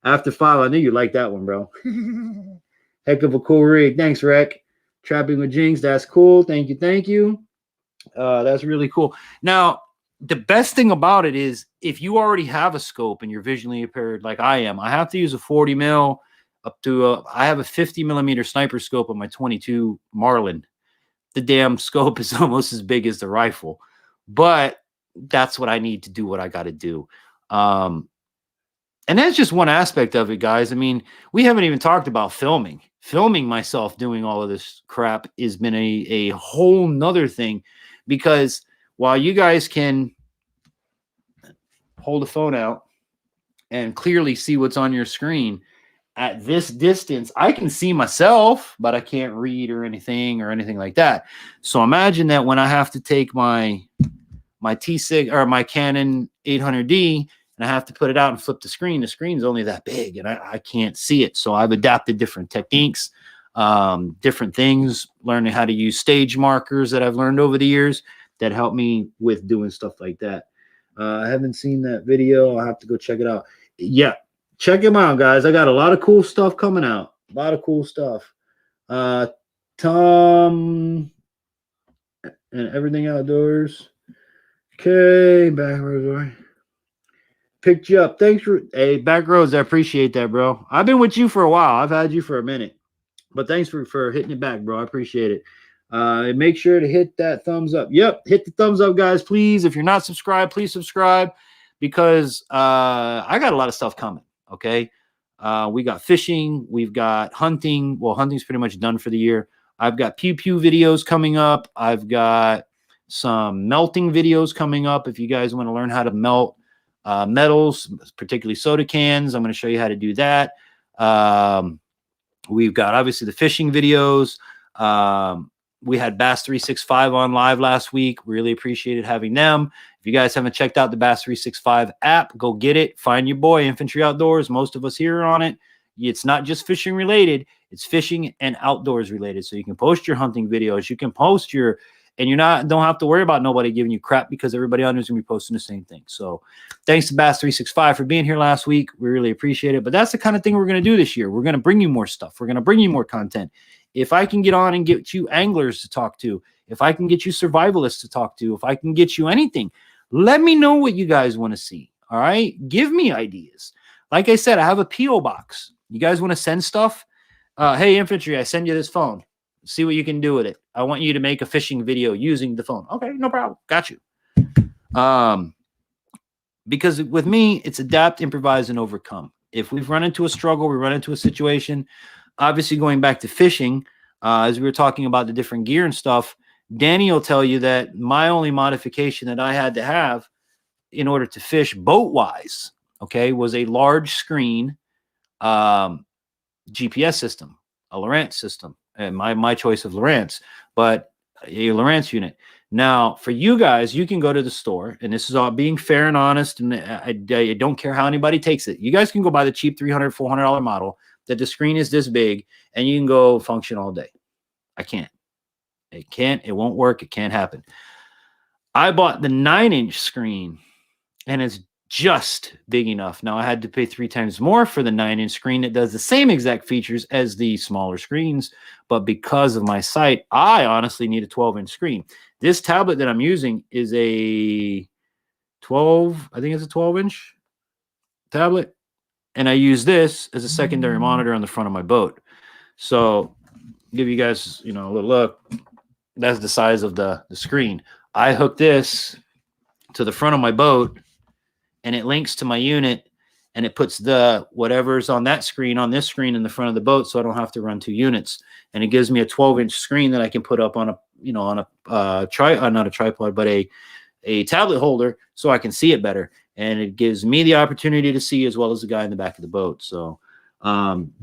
After 5, I knew you like that one, bro. Heck of a cool rig. Thanks, Rec. Trapping with Jinx. That's cool. Thank you. Thank you. That's really cool. Now, the best thing about it is if you already have a scope and you're visually impaired like I am, I have to use a 40 mil up to I have a 50 millimeter sniper scope on my 22 Marlin. The damn scope is almost as big as the rifle, but that's what I need to do what I got to do. And that's just one aspect of it, guys. I mean, we haven't even talked about filming. Filming myself doing all of this crap has been a whole nother thing, because while you guys can hold the phone out and clearly see what's on your screen, at this distance, I can see myself, but I can't read or anything like that. So imagine that when I have to take my T6 or my Canon 800D and I have to put it out and flip the screen's only that big and I can't see it. So I've adapted different techniques, different things, learning how to use stage markers that I've learned over the years that help me with doing stuff like that. I haven't seen that video. I'll have to go check it out. Yeah, check them out, guys. I got a lot of cool stuff coming out. A lot of cool stuff. Tom and Everything Outdoors. Okay, back rows. Picked you up. Thanks for back rows. I appreciate that, bro. I've been with you for a while. I've had you for a minute, but thanks for hitting it back, bro. I appreciate it. And make sure to hit that thumbs up. Yep, hit the thumbs up, guys, please. If you're not subscribed, please subscribe, because I got a lot of stuff coming. Okay, we got fishing, we've got hunting. Well, hunting's pretty much done for the year. I've got pew pew videos coming up. I've got some melting videos coming up. If you guys want to learn how to melt metals, particularly soda cans, I'm going to show you how to do that. We've got obviously the fishing videos. We had Bass 365 on live last week. Really appreciated having them. If you guys haven't checked out the Bass 365 app, go get it. Find your boy, Infantry Outdoors. Most of us here are on it. It's not just fishing related. It's fishing and outdoors related. So you can post your hunting videos. You can post your, and don't have to worry about nobody giving you crap, because everybody on there is going to be posting the same thing. So thanks to Bass 365 for being here last week. We really appreciate it. But that's the kind of thing we're going to do this year. We're going to bring you more stuff. We're going to bring you more content. If I can get on and get you anglers to talk to, if I can get you survivalists to talk to, if I can get you anything, let me know what you guys want to see. All right. Give me ideas. Like I said, I have a P.O. box. You guys want to send stuff? Hey, Infantry, I send you this phone. See what you can do with it. I want you to make a fishing video using the phone. Okay, no problem. Got you. Because with me, it's adapt, improvise, and overcome. If we've run into a struggle, we run into a situation, obviously going back to fishing, as we were talking about the different gear and stuff, Danny will tell you that my only modification that I had to have in order to fish boat-wise, okay, was a large screen GPS system, a Lowrance system, and my choice of Lowrance, but a Lowrance unit. Now, for you guys, you can go to the store, and this is all being fair and honest, and I don't care how anybody takes it. You guys can go buy the cheap $300, $400 model that the screen is this big, and you can go function all day. I can't. It can't. It won't work. It can't happen. I bought the 9-inch screen, and it's just big enough. Now, I had to pay 3 times more for the 9-inch screen that does the same exact features as the smaller screens, but because of my sight, I honestly need a 12-inch screen. This tablet that I'm using is a 12, I think it's a 12-inch tablet, and I use this as a secondary monitor on the front of my boat. So give you guys, a little look. That's the size of the screen. I hook this to the front of my boat, and it links to my unit, and it puts the whatever's on that screen on this screen in the front of the boat, so I don't have to run 2 units. And it gives me a 12-inch screen that I can put up on a not a tripod, but a tablet holder, so I can see it better. And it gives me the opportunity to see as well as the guy in the back of the boat. So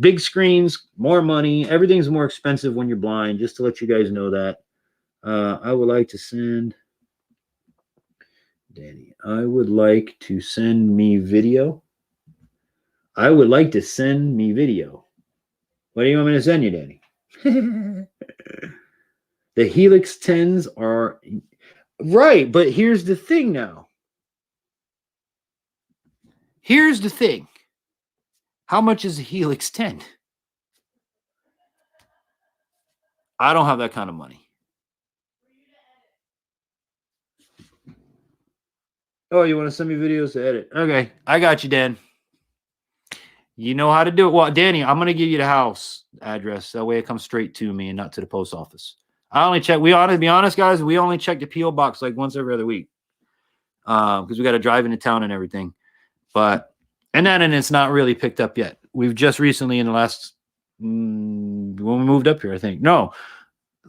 big screens, more money. Everything's more expensive when you're blind, just to let you guys know that. I would like to send Danny. I would like to send me video. I would like to send me video. What do you want me to send you, Danny? The Helix 10s are right, but here's the thing now. Here's the thing. How much is a Helix 10? I don't have that kind of money. Oh, you want to send me videos to edit? Okay, I got you, Dan. You know how to do it. Well, Danny, I'm going to give you the house address. That way it comes straight to me and not to the post office. I only check. We ought to be honest, guys. We only check the P.O. box like once every other week because we got to drive into town and everything. But and it's not really picked up yet. We've just recently in the last when we moved up here, I think. No,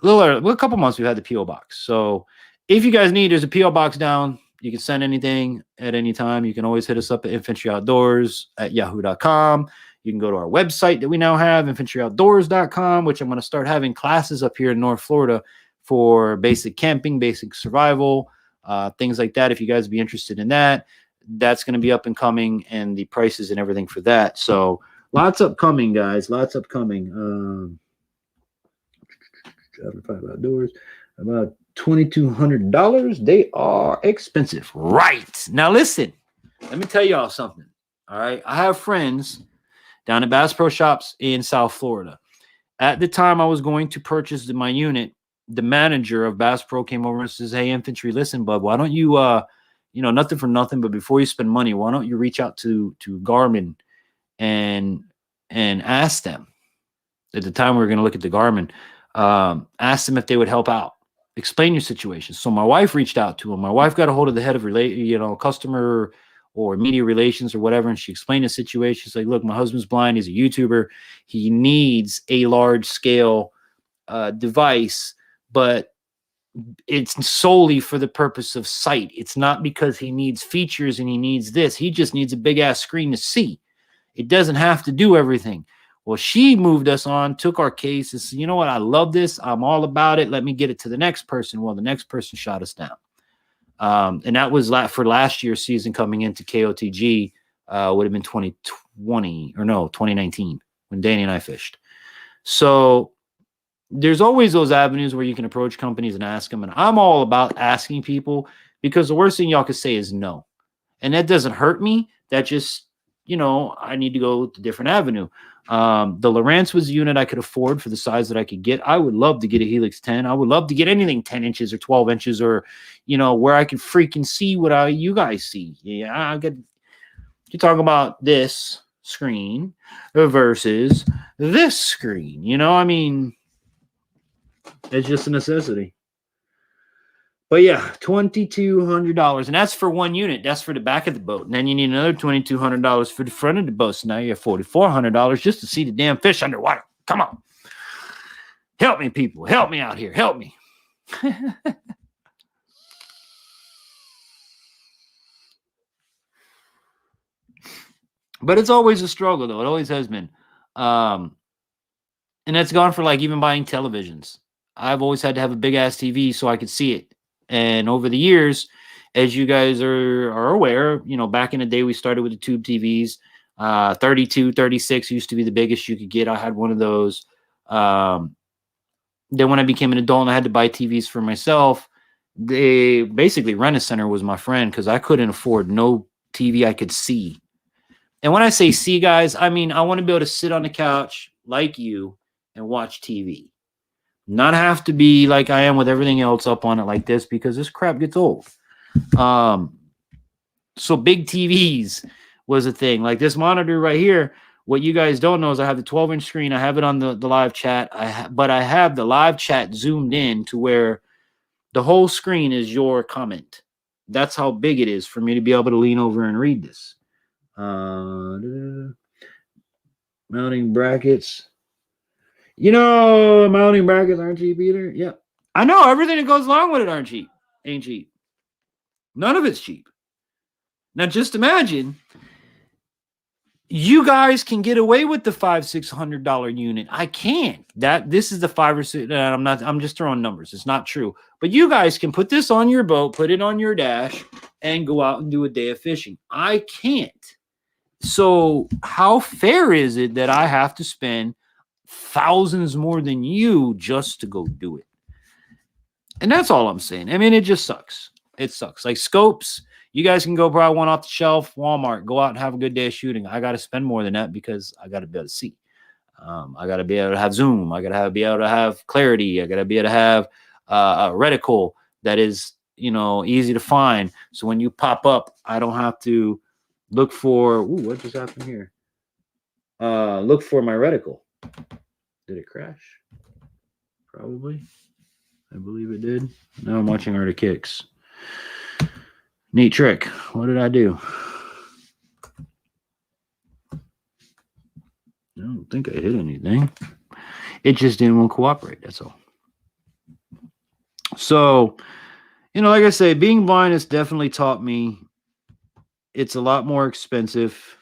a couple months we've had the P.O. box. So if you guys need, there's a P.O. box down. You can send anything at any time. You can always hit us up at infantryoutdoors@yahoo.com. You can go to our website that we now have, infantryoutdoors.com, which I'm going to start having classes up here in North Florida for basic camping, basic survival, things like that. If you guys be interested in that, that's going to be up and coming, and the prices and everything for that. So lots upcoming, guys. Lots upcoming. Outdoors, about $2,200. They are expensive, right? Now listen, let me tell y'all something. All right, I have friends down at Bass Pro Shops in South Florida. At the time I was going to purchase my unit, the manager of Bass Pro came over and says, "Hey, Infantry, listen, bud, why don't you nothing for nothing, but before you spend money, why don't you reach out to Garmin and ask them." At the time we were going to look at the Garmin. Ask them if they would help out. Explain your situation. So my wife reached out to him. My wife got a hold of the head of customer or media relations or whatever, and she explained the situation. She's like, "Look, my husband's blind. He's a YouTuber. He needs a large scale device, but it's solely for the purpose of sight. It's not because he needs features and he needs this. He just needs a big ass screen to see. It doesn't have to do everything." Well, she moved us on, took our case, and said, "You know what? I love this. I'm all about it. Let me get it to the next person." Well, the next person shot us down. And that was for last year's season coming into KOTG, would have been 2019 when Danny and I fished. So there's always those avenues where you can approach companies and ask them. And I'm all about asking people because the worst thing y'all could say is no. And that doesn't hurt me. That just, I need to go to a different avenue. The Lowrance was a unit I could afford for the size that I could get. I would love to get a Helix 10. I would love to get anything 10 inches or 12 inches or, where I can freaking see what you guys see. Yeah, you're talking about this screen versus this screen. It's just a necessity. But yeah, $2,200, and that's for one unit. That's for the back of the boat, and then you need another $2,200 for the front of the boat. So now you have $4,400 just to see the damn fish underwater. Come on, help me, people, help me out here, help me. But it's always a struggle, though. It always has been, and that's gone for like even buying televisions. I've always had to have a big ass TV so I could see it. And over the years, as you guys are aware, back in the day, we started with the tube TVs. 32, 36 used to be the biggest you could get. I had one of those. Then when I became an adult and I had to buy TVs for myself, basically Rent-A-Center was my friend because I couldn't afford no TV I could see. And when I say see, guys, I mean I want to be able to sit on the couch like you and watch TV. Not have to be like I am with everything else up on it like this because this crap gets old. So big TVs was a thing. Like this monitor right here, what you guys don't know is I have the 12-inch screen. I have it on the live chat. But I have the live chat zoomed in to where the whole screen is your comment. That's how big it is for me to be able to lean over and read this. Mounting brackets. Mounting brackets aren't cheap either. Yeah. I know everything that goes along with it ain't cheap. None of it's cheap. Now just imagine you guys can get away with the $500-600 unit. I can't. This is the $5 or $6. I'm just throwing numbers. It's not true. But you guys can put this on your boat, put it on your dash, and go out and do a day of fishing. I can't. So how fair is it that I have to spend thousands more than you just to go do it? And that's all I'm saying. I mean, it just sucks. It sucks. Like scopes, you guys can go buy one off the shelf, Walmart, go out and have a good day of shooting. I got to spend more than that because I got to be able to see. I got to be able to have zoom. I got to be able to have clarity. I got to be able to have a reticle that is, you know, easy to find. So when you pop up, I don't have to look for, ooh, what just happened here? Look for my reticle. Did it crash? Probably. I believe it did. Now I'm watching Art of Kicks. Neat trick. What did I do? I don't think I hit anything. It just didn't want to cooperate. That's all. So, you know, like I say, being blind has definitely taught me it's a lot more expensive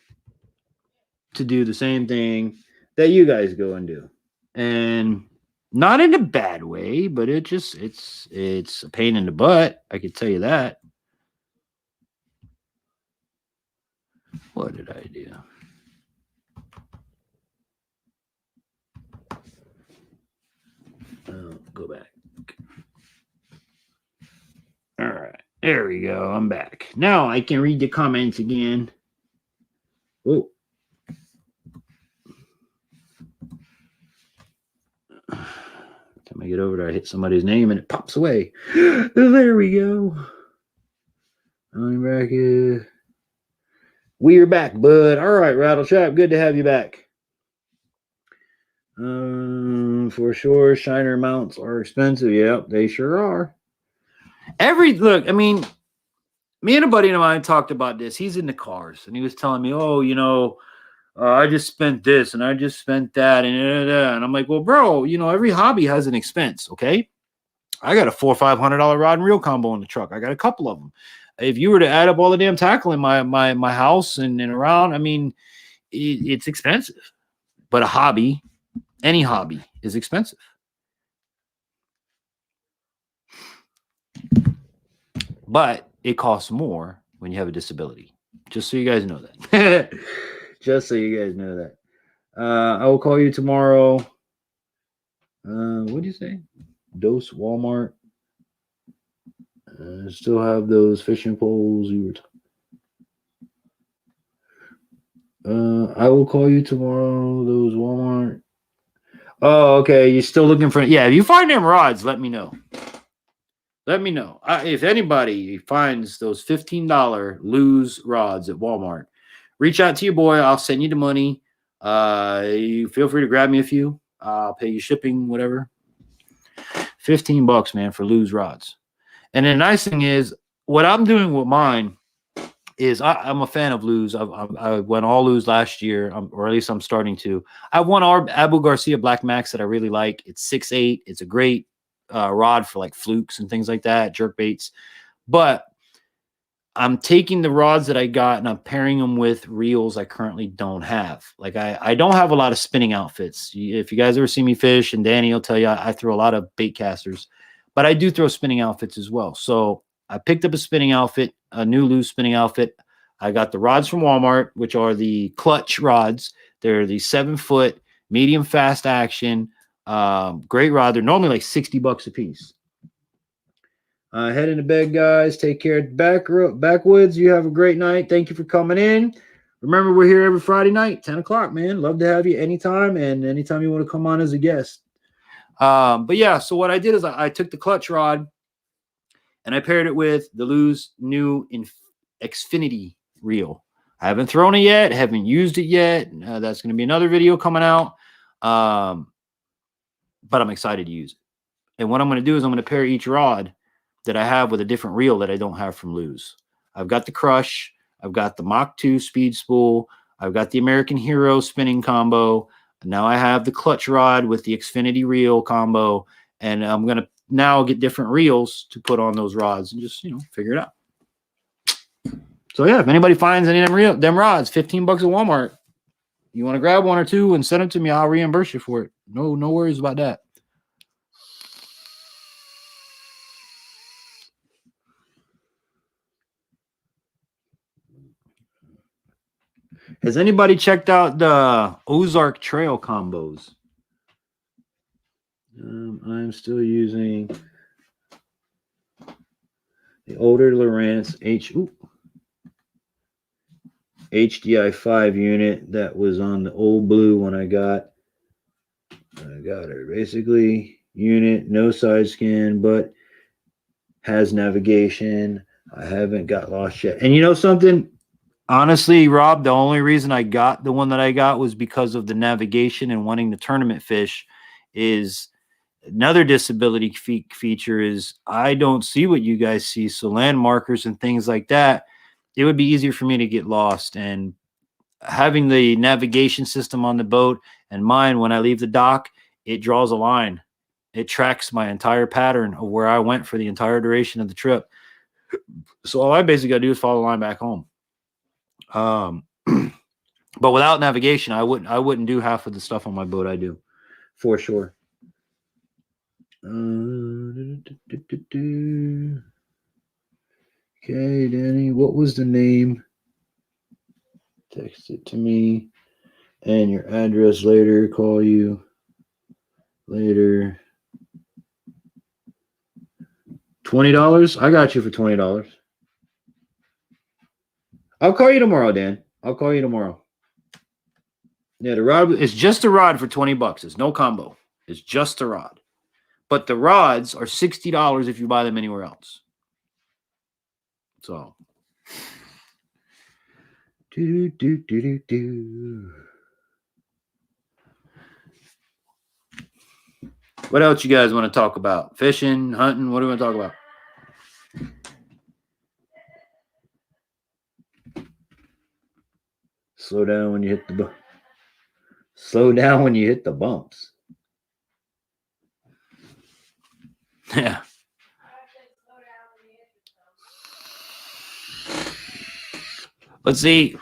to do the same thing that you guys go and do. And not in a bad way, but it's a pain in the butt. I could tell you that. What did I do? Oh, go back. All right. There we go. I'm back. Now I can read the comments again. Oh. Time I get over there, I hit somebody's name and it pops away. There we go. I'm back. We're back, bud. All right, Rattle Trap. Good to have you back. For sure, Shiner mounts are expensive. Yep, they sure are. Look, I mean, me and a buddy of mine talked about this. He's in the cars, and he was telling me, "Oh, you know, I just spent this, and I just spent that, and I'm like, well, bro, you know, every hobby has an expense. Okay, I got a $400 or $500 rod and reel combo in the truck. I got a couple of them. If you were to add up all the damn tackle in my house and around, I mean, it's expensive. But a hobby, any hobby, is expensive. But it costs more when you have a disability. Just so you guys know that. Just so you guys know that. I will call you tomorrow. What do you say? Dose Walmart. Still have those fishing poles you were. I will call you tomorrow. Those Walmart. Oh, okay. You're still looking for? Yeah. If you find them rods, let me know. Let me know. If anybody finds those $15 Lose rods at Walmart, reach out to your boy. I'll send you the money. You feel free to grab me a few. I'll pay you shipping, whatever. $15, man, for Lose rods. And the nice thing is, what I'm doing with mine is I'm a fan of Lose. I went all Lose last year, or at least I'm starting to. I won our Abu Garcia Black Max that I really like. It's 6'8". It's a great rod for like flukes and things like that, jerk baits. But I'm taking the rods that I got and I'm pairing them with reels I currently don't have. Like I don't have a lot of spinning outfits. If you guys ever see me fish, and Danny will tell you, I throw a lot of bait casters, but I do throw spinning outfits as well. So I picked up a spinning outfit, a new Loose spinning outfit. I got the rods from Walmart, which are the clutch rods. They're the 7-foot medium fast action. Great rod. They're normally like $60 a piece. Head into bed, guys. Take care. Backwoods, you have a great night. Thank you for coming in. Remember, we're here every Friday night, 10 o'clock, man. Love to have you anytime, and anytime you want to come on as a guest. But yeah, so what I did is I took the clutch rod and I paired it with the Lose new Xfinity reel. I haven't thrown it yet, haven't used it yet. That's going to be another video coming out. But I'm excited to use it. And what I'm going to do is I'm going to pair each rod that I have with a different reel that I don't have from Lose. I've got the Crush. I've got the Mach 2 speed spool. I've got the American Hero spinning combo. Now I have the clutch rod with the Xfinity reel combo. And I'm going to now get different reels to put on those rods and just, figure it out. So yeah, if anybody finds any of them rods, $15 at Walmart, you want to grab one or two and send them to me, I'll reimburse you for it. No worries about that. Has anybody checked out the Ozark Trail combos? I'm still using the older Lowrance HDI 5 unit that was on the old blue one I got. got her. Basically, unit, no side scan, but has navigation. I haven't got lost yet. And you know something? Honestly, Rob, the only reason I got the one that I got was because of the navigation and wanting the tournament fish. Is another disability feature is I don't see what you guys see. So land markers and things like that, it would be easier for me to get lost. And having the navigation system on the boat and mine, when I leave the dock, it draws a line. It tracks my entire pattern of where I went for the entire duration of the trip. So all I basically got to do is follow the line back home. But without navigation, I wouldn't do half of the stuff on my boat I do, for sure. Okay, Danny, what was the name? Text it to me and your address later. Call you later. $20? I got you for $20. I'll call you tomorrow, Dan. I'll call you tomorrow. Yeah, the rod is just a rod for $20. It's no combo. It's just a rod. But the rods are $60 if you buy them anywhere else. So. What else you guys want to talk about? Fishing, hunting? What do we want to talk about? Slow down when you hit the slow down when you hit the bumps. Yeah. Let's see.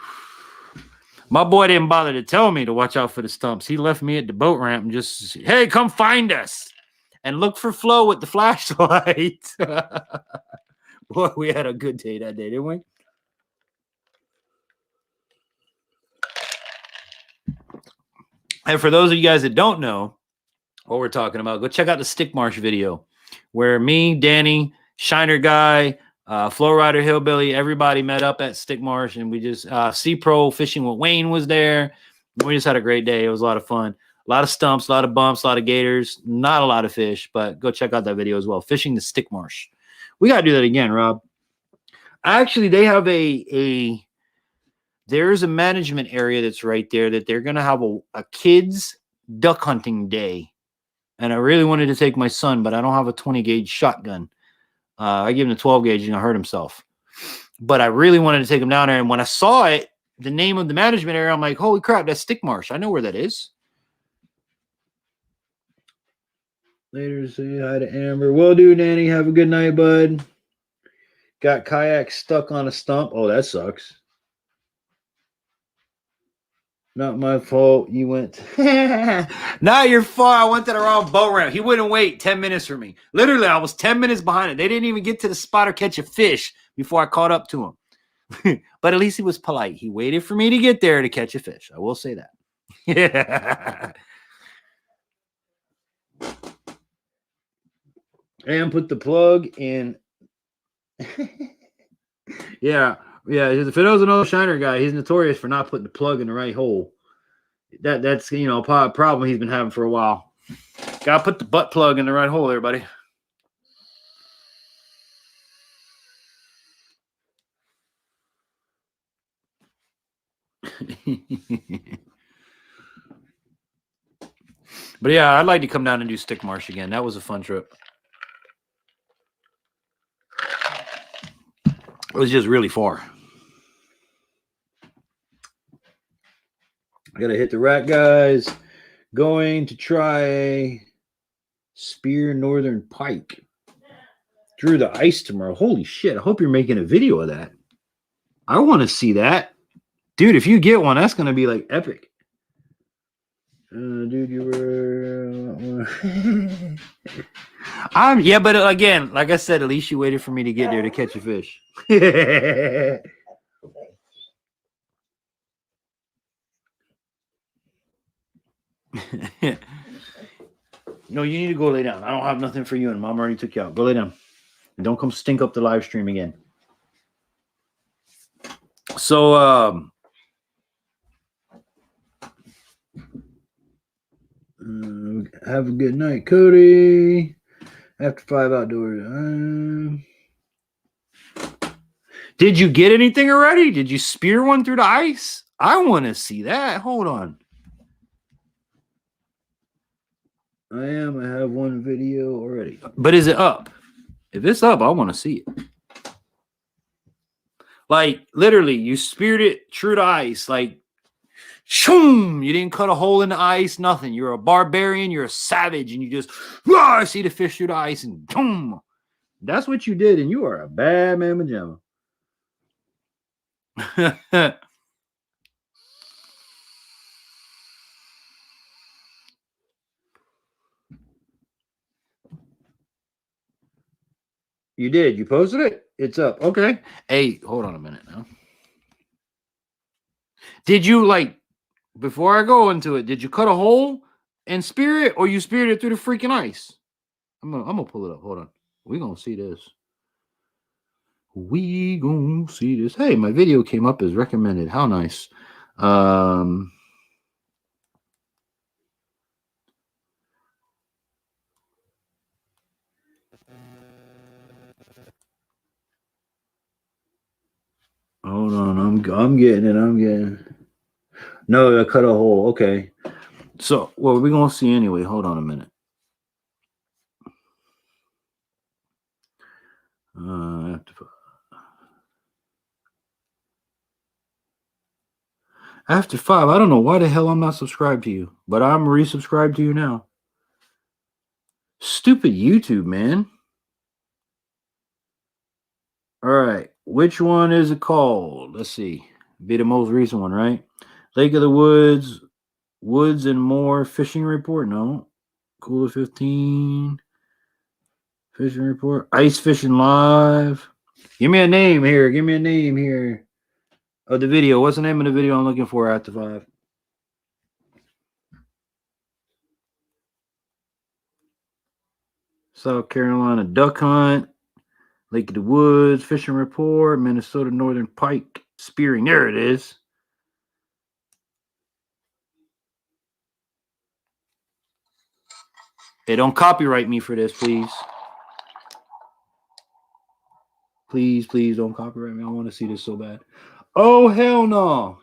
My boy didn't bother to tell me to watch out for the stumps. He left me at the boat ramp and just, hey, come find us and look for Flo with the flashlight. Boy, we had a good day that day, didn't we? And for those of you guys that don't know what we're talking about, go check out the Stick Marsh video where me, Danny, Shiner Guy, Flow Rider Hillbilly, everybody met up at Stick Marsh, and we just Sea Pro Fishing with Wayne was there. We just had a great day. It was a lot of fun. A lot of stumps, a lot of bumps, a lot of gators. Not a lot of fish, but go check out that video as well. Fishing the Stick Marsh. We got to do that again, Rob. Actually, they have there's a management area that's right there that they're going to have a kids duck hunting day. And I really wanted to take my son, but I don't have a 20 gauge shotgun. I gave him the 12 gauge and he hurt himself. But I really wanted to take him down there. And when I saw it, the name of the management area, I'm like, holy crap, that's Stick Marsh. I know where that is. Later, say hi to Amber. Will do, Danny. Have a good night, bud. Got kayak stuck on a stump. Oh, that sucks. Not my fault. You went. Not your fault. I went to the wrong boat ramp. He wouldn't wait 10 minutes for me. Literally, I was 10 minutes behind it. They didn't even get to the spot or catch a fish before I caught up to him. But at least he was polite. He waited for me to get there to catch a fish. I will say that. Yeah. And put the plug in. Yeah. Yeah, if it was another Shiner Guy, he's notorious for not putting the plug in the right hole. That's a problem he's been having for a while. Gotta put the butt plug in the right hole there, buddy. But yeah, I'd like to come down and do Stick Marsh again. That was a fun trip. It was just really far. I gotta hit the rack, guys. Going to try spear northern pike. Drew the ice tomorrow. Holy shit. I hope you're making a video of that. I want to see that. Dude, if you get one, that's going to be like epic. Dude, you were... yeah, but again, like I said, at least you waited for me to get there to catch a fish. No, you need to go lay down. I don't have nothing for you, and Mom already took you out. Go lay down. And don't come stink up the live stream again. So, Have a good night, Cody. After 5 outdoors. Did you get anything already? Did you spear one through the ice? I want to see that. Hold on. I have one video already. But is it up? If it's up, I want to see it. Like, literally, you speared it through the ice. Like, shoom! You didn't cut a hole in the ice, nothing. You're a barbarian, you're a savage, and you just, I see the fish through the ice, and boom! That's what you did, and you are a bad man pajama. You did. You posted it? It's up. Okay. Hey, hold on a minute now. Did you, like, before I go into it, did you cut a hole and spear it, or you speared it through the freaking ice? I'm gonna pull it up. Hold on. We're gonna see this. We gonna see this. Hey, my video came up as recommended. How nice. Hold on, I'm getting it. No, I cut a hole. Okay. So what are we gonna see anyway? Hold on a minute. After 5, I don't know why the hell I'm not subscribed to you, but I'm resubscribed to you now. Stupid YouTube, man. All right, which one is it called? Let's see. Be the most recent one, right? Lake of the Woods and More Fishing Report. No. Cooler 15. Fishing Report. Ice Fishing Live. Give me a name here. Of the video. What's the name of the video I'm looking for after 5? South Carolina Duck Hunt. Lake of the Woods Fishing Report. Minnesota Northern Pike Spearing. There it is. Hey, don't copyright me for this, please. Please don't copyright me. I want to see this so bad. Oh, hell no.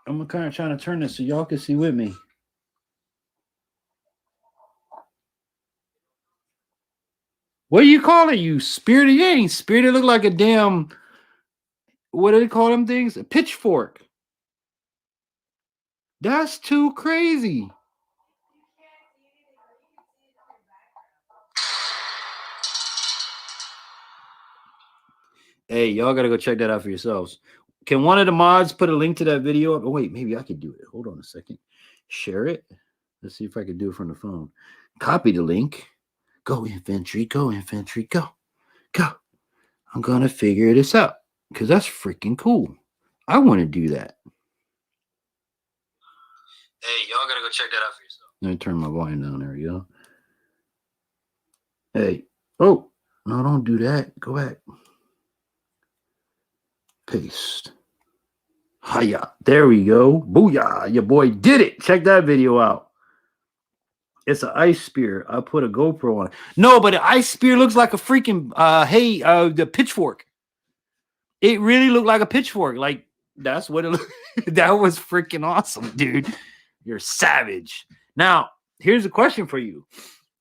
I'm kind of trying to turn this so y'all can see with me. What do you call it? You speared it? You ain't speared it. Look like a damn, what do they call them things? A pitchfork. That's too crazy. Hey, y'all got to go check that out for yourselves. Can one of the mods put a link to that video up? Oh, wait, maybe I could do it. Hold on a second. Share it. Let's see if I can do it from the phone. Copy the link. Go infantry, go. Go. I'm going to figure this out because that's freaking cool. I want to do that. Hey, y'all got to go check that out for yourself. Let me turn my volume down. There we go. Hey. Oh, no, don't do that. Go back. Paste. Hiya. There we go. Booyah. Your boy did it. Check that video out. It's an ice spear. I put a GoPro on it. No, but an ice spear looks like a freaking the pitchfork. It really looked like a pitchfork. Like, that's what it looked. That was freaking awesome, dude. You're savage. Now, here's a question for you.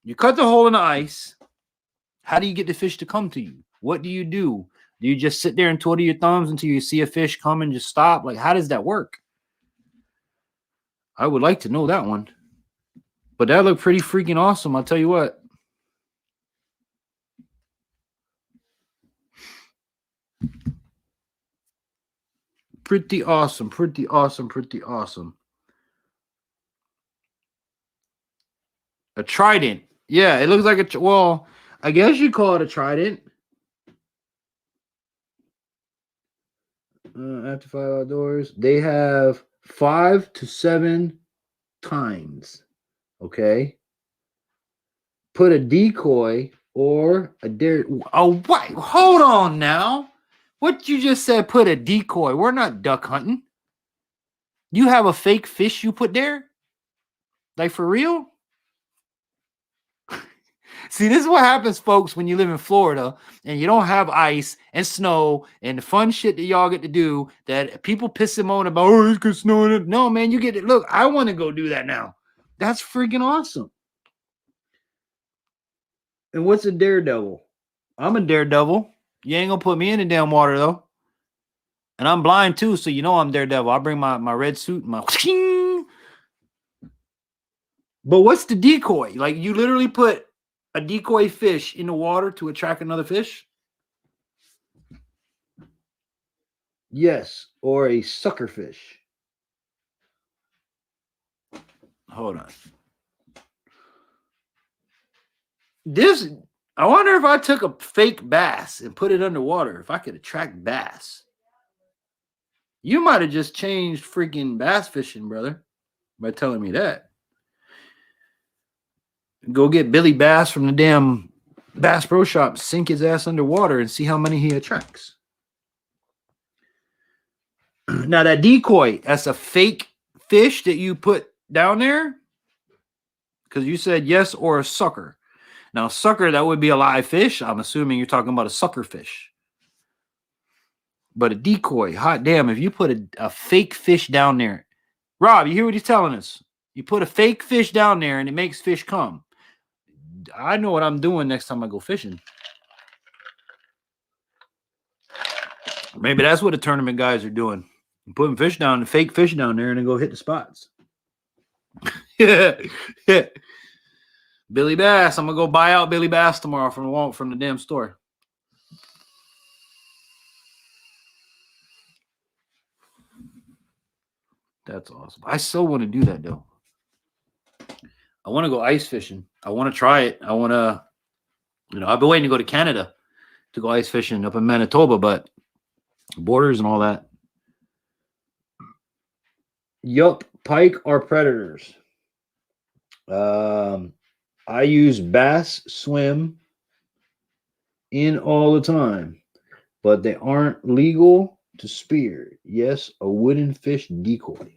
You cut the hole in the ice. How do you get the fish to come to you? What do? Do you just sit there and twiddle your thumbs until you see a fish come and just stop? Like, how does that work? I would like to know that one. But that looked pretty freaking awesome. I'll tell you what. Pretty awesome. A trident. Yeah, it looks like a... Well, I guess you call it a trident. After 5 outdoors. They have 5 to 7 times. Okay? Put a decoy or a dare... Oh, what? Hold on now. What you just said, put a decoy. We're not duck hunting. You have a fake fish you put there? Like for real? See, this is what happens, folks, when you live in Florida and you don't have ice and snow and the fun shit that y'all get to do that people piss them on about, oh, it's gonna snow in it. No, man, you get it. Look, I want to go do that now. That's freaking awesome. And what's a daredevil? I'm a daredevil. You ain't gonna put me in the damn water, though. And I'm blind, too, so you know I'm daredevil. I bring my red suit and my... But what's the decoy? Like, you literally put a decoy fish in the water to attract another fish? Yes, or a sucker fish. Hold on. This, I wonder if I took a fake bass and put it underwater, if I could attract bass. You might have just changed freaking bass fishing, brother, by telling me that. Go get Billy Bass from the damn Bass Pro Shop, sink his ass underwater and see how many he attracts. Now that decoy, that's a fake fish that you put down there? Because you said yes or a sucker. Now, sucker, that would be a live fish. I'm assuming you're talking about a sucker fish. But a decoy, hot damn, if you put a fake fish down there. Rob, you hear what he's telling us? You put a fake fish down there and it makes fish come. I know what I'm doing next time I go fishing. Maybe that's what the tournament guys are doing. Putting fish down, the fake fish down there, and then go hit the spots. Yeah. Billy Bass. I'm gonna go buy out Billy Bass tomorrow from the damn store. That's awesome. I so want to do that though. I want to go ice fishing. I want to try it. I want to, I've been waiting to go to Canada to go ice fishing up in Manitoba, but borders and all that. Yup, pike are predators. I use bass swim in all the time, but they aren't legal to spear. Yes, a wooden fish decoy.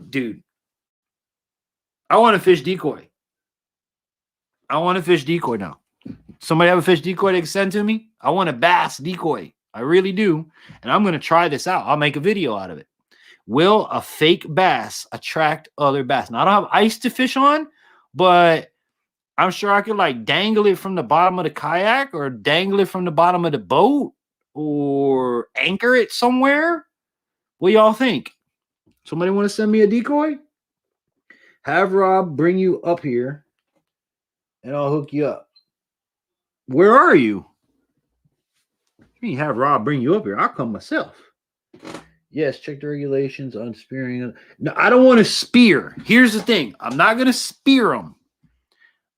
Dude, I want a fish decoy. I want a fish decoy now. Somebody have a fish decoy they can send to me? I want a bass decoy. I really do. And I'm going to try this out. I'll make a video out of it. Will a fake bass attract other bass? Now, I don't have ice to fish on, but I'm sure I could like dangle it from the bottom of the kayak or dangle it from the bottom of the boat or anchor it somewhere. What y'all think? Somebody want to send me a decoy? Have Rob bring you up here and I'll hook you up. Where are you? You mean have Rob bring you up here? I'll come myself. Yes, check the regulations on spearing. No, I don't want to spear. Here's the thing. I'm not going to spear them.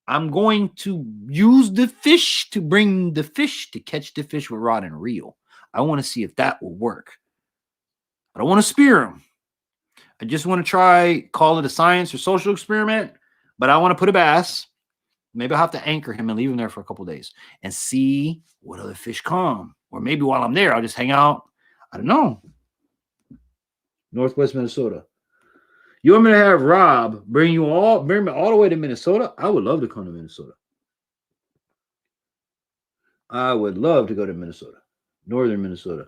I'm going to use the fish to bring the fish to catch the fish with rod and reel. I want to see if that will work. I don't want to spear them. I just want to try, call it a science or social experiment, but I want to put a bass. Maybe I'll have to anchor him and leave him there for a couple of days and see what other fish come. Or maybe while I'm there, I'll just hang out. I don't know. Northwest Minnesota. You want me to have Rob bring me all the way to Minnesota? I would love to come to Minnesota. I would love to go to Minnesota. Northern Minnesota.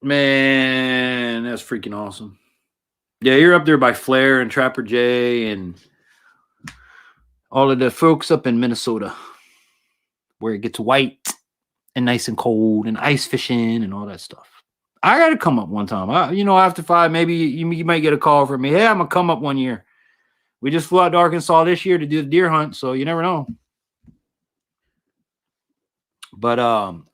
Man, that's freaking awesome. Yeah, you're up there by Flair and Trapper J and all of the folks up in Minnesota where it gets white and nice and cold and ice fishing and all that stuff. I got to come up one time. After 5, maybe you might get a call from me. Hey, I'm going to come up one year. We just flew out to Arkansas this year to do the deer hunt, so you never know. But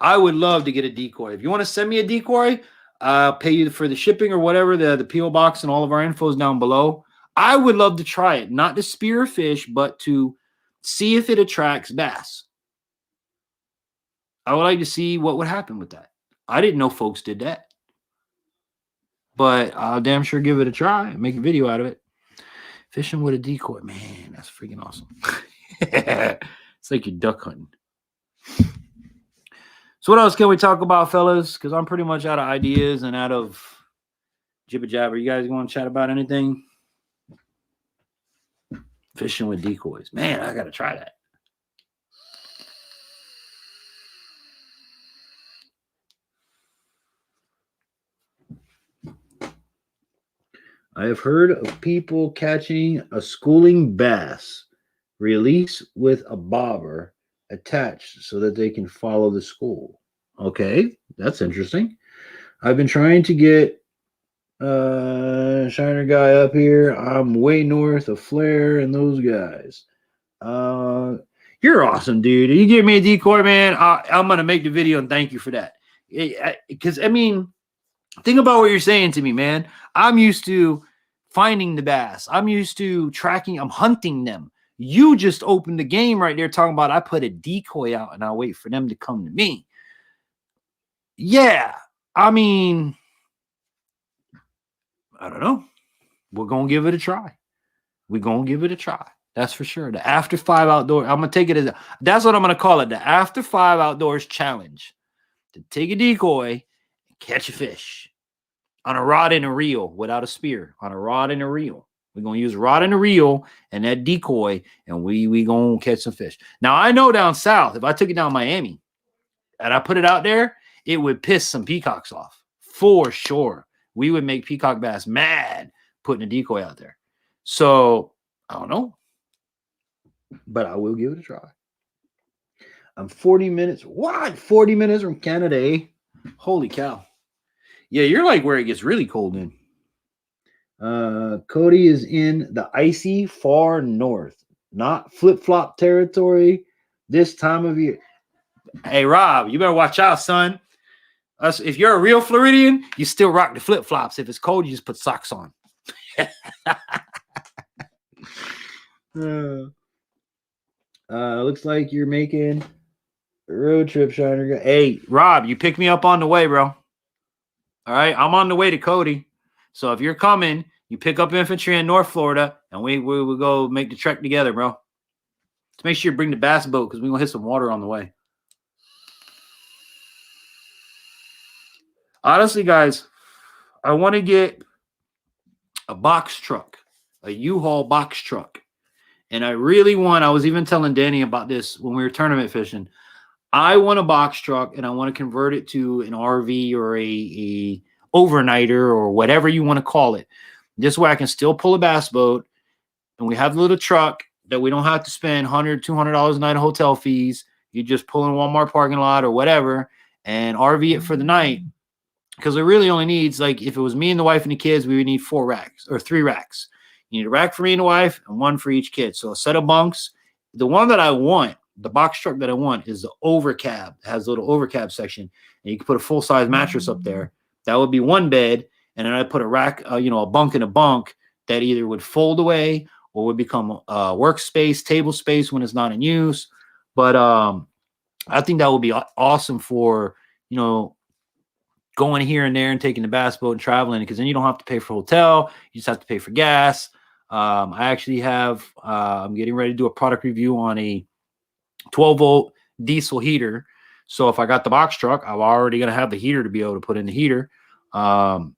I would love to get a decoy. If you want to send me a decoy, I'll pay you for the shipping or whatever. The P.O. box and all of our info is down below. I would love to try it. Not to spear fish, but to see if it attracts bass. I would like to see what would happen with that. I didn't know folks did that. But I'll damn sure give it a try and make a video out of it. Fishing with a decoy. Man, that's freaking awesome. It's like you're duck hunting. So what else can we talk about, fellas? Because I'm pretty much out of ideas and out of Jibber jabber, you guys want to chat about anything? Fishing with decoys. Man, I got to try that. I have heard of people catching a schooling bass, release with a bobber attached so that they can follow the school. Okay, that's interesting. I've been trying to get Shiner guy up here. I'm way north of Flair and those guys. You're awesome, dude. You give me a decoy, man. I'm gonna make the video and thank you for that. Because I mean, think about what you're saying to me, man. I'm used to finding the bass. I'm used to tracking. I'm hunting them. You just opened the game right there talking about I put a decoy out and I wait for them to come to me. Yeah, I mean, I don't know. We're going to give it a try. We're going to give it a try. That's for sure. The After 5 Outdoors. I'm going to take it as that's what I'm going to call it. The After 5 Outdoors Challenge. To take a decoy and catch a fish on a rod and a reel without a spear. On a rod and a reel. We're going to use a rod and a reel and that decoy, and we going to catch some fish. Now, I know down south, if I took it down Miami and I put it out there, it would piss some peacocks off. For sure. We would make peacock bass mad putting a decoy out there. So, I don't know. But I will give it a try. I'm 40 minutes. What? 40 minutes from Canada, eh? Holy cow. Yeah, you're like where it gets really cold in. Cody is in the icy far north, not flip-flop territory this time of year. Hey, Rob, you better watch out, son. If you're a real Floridian, you still rock the flip-flops. If it's cold, you just put socks on. Looks like you're making a road trip, Shiner. Hey, Rob, you pick me up on the way, bro. All right, I'm on the way to Cody. So if you're coming, you pick up infantry in North Florida, and we will go make the trek together, bro. Let's make sure you bring the bass boat because we're going to hit some water on the way. Honestly, guys, I want to get a box truck, a U-Haul box truck. And I really want, I was even telling Danny about this when we were tournament fishing. I want a box truck, and I want to convert it to an RV or a overnighter or whatever you want to call it. This way I can still pull a bass boat, and we have a little truck that we don't have to spend $100, $200 a night of hotel fees. You just pull in a Walmart parking lot or whatever and RV it for the night. Because it really only needs, like, if it was me and the wife and the kids, we would need 4 racks or 3 racks. You need a rack for me and the wife and 1 for each kid. So a set of bunks. The one that I want, the box truck that I want, is the overcab. It has a little overcab section, and you can put a full-size mattress up there. That would be 1 bed, and then I put a rack, a bunk in a bunk that either would fold away or would become workspace, table space when it's not in use. But I think that would be awesome for, going here and there and taking the bass boat and traveling, because then you don't have to pay for hotel. You just have to pay for gas. I actually have, I'm getting ready to do a product review on a 12-volt diesel heater. So if I got the box truck, I'm already going to have the heater to be able to put in the heater. So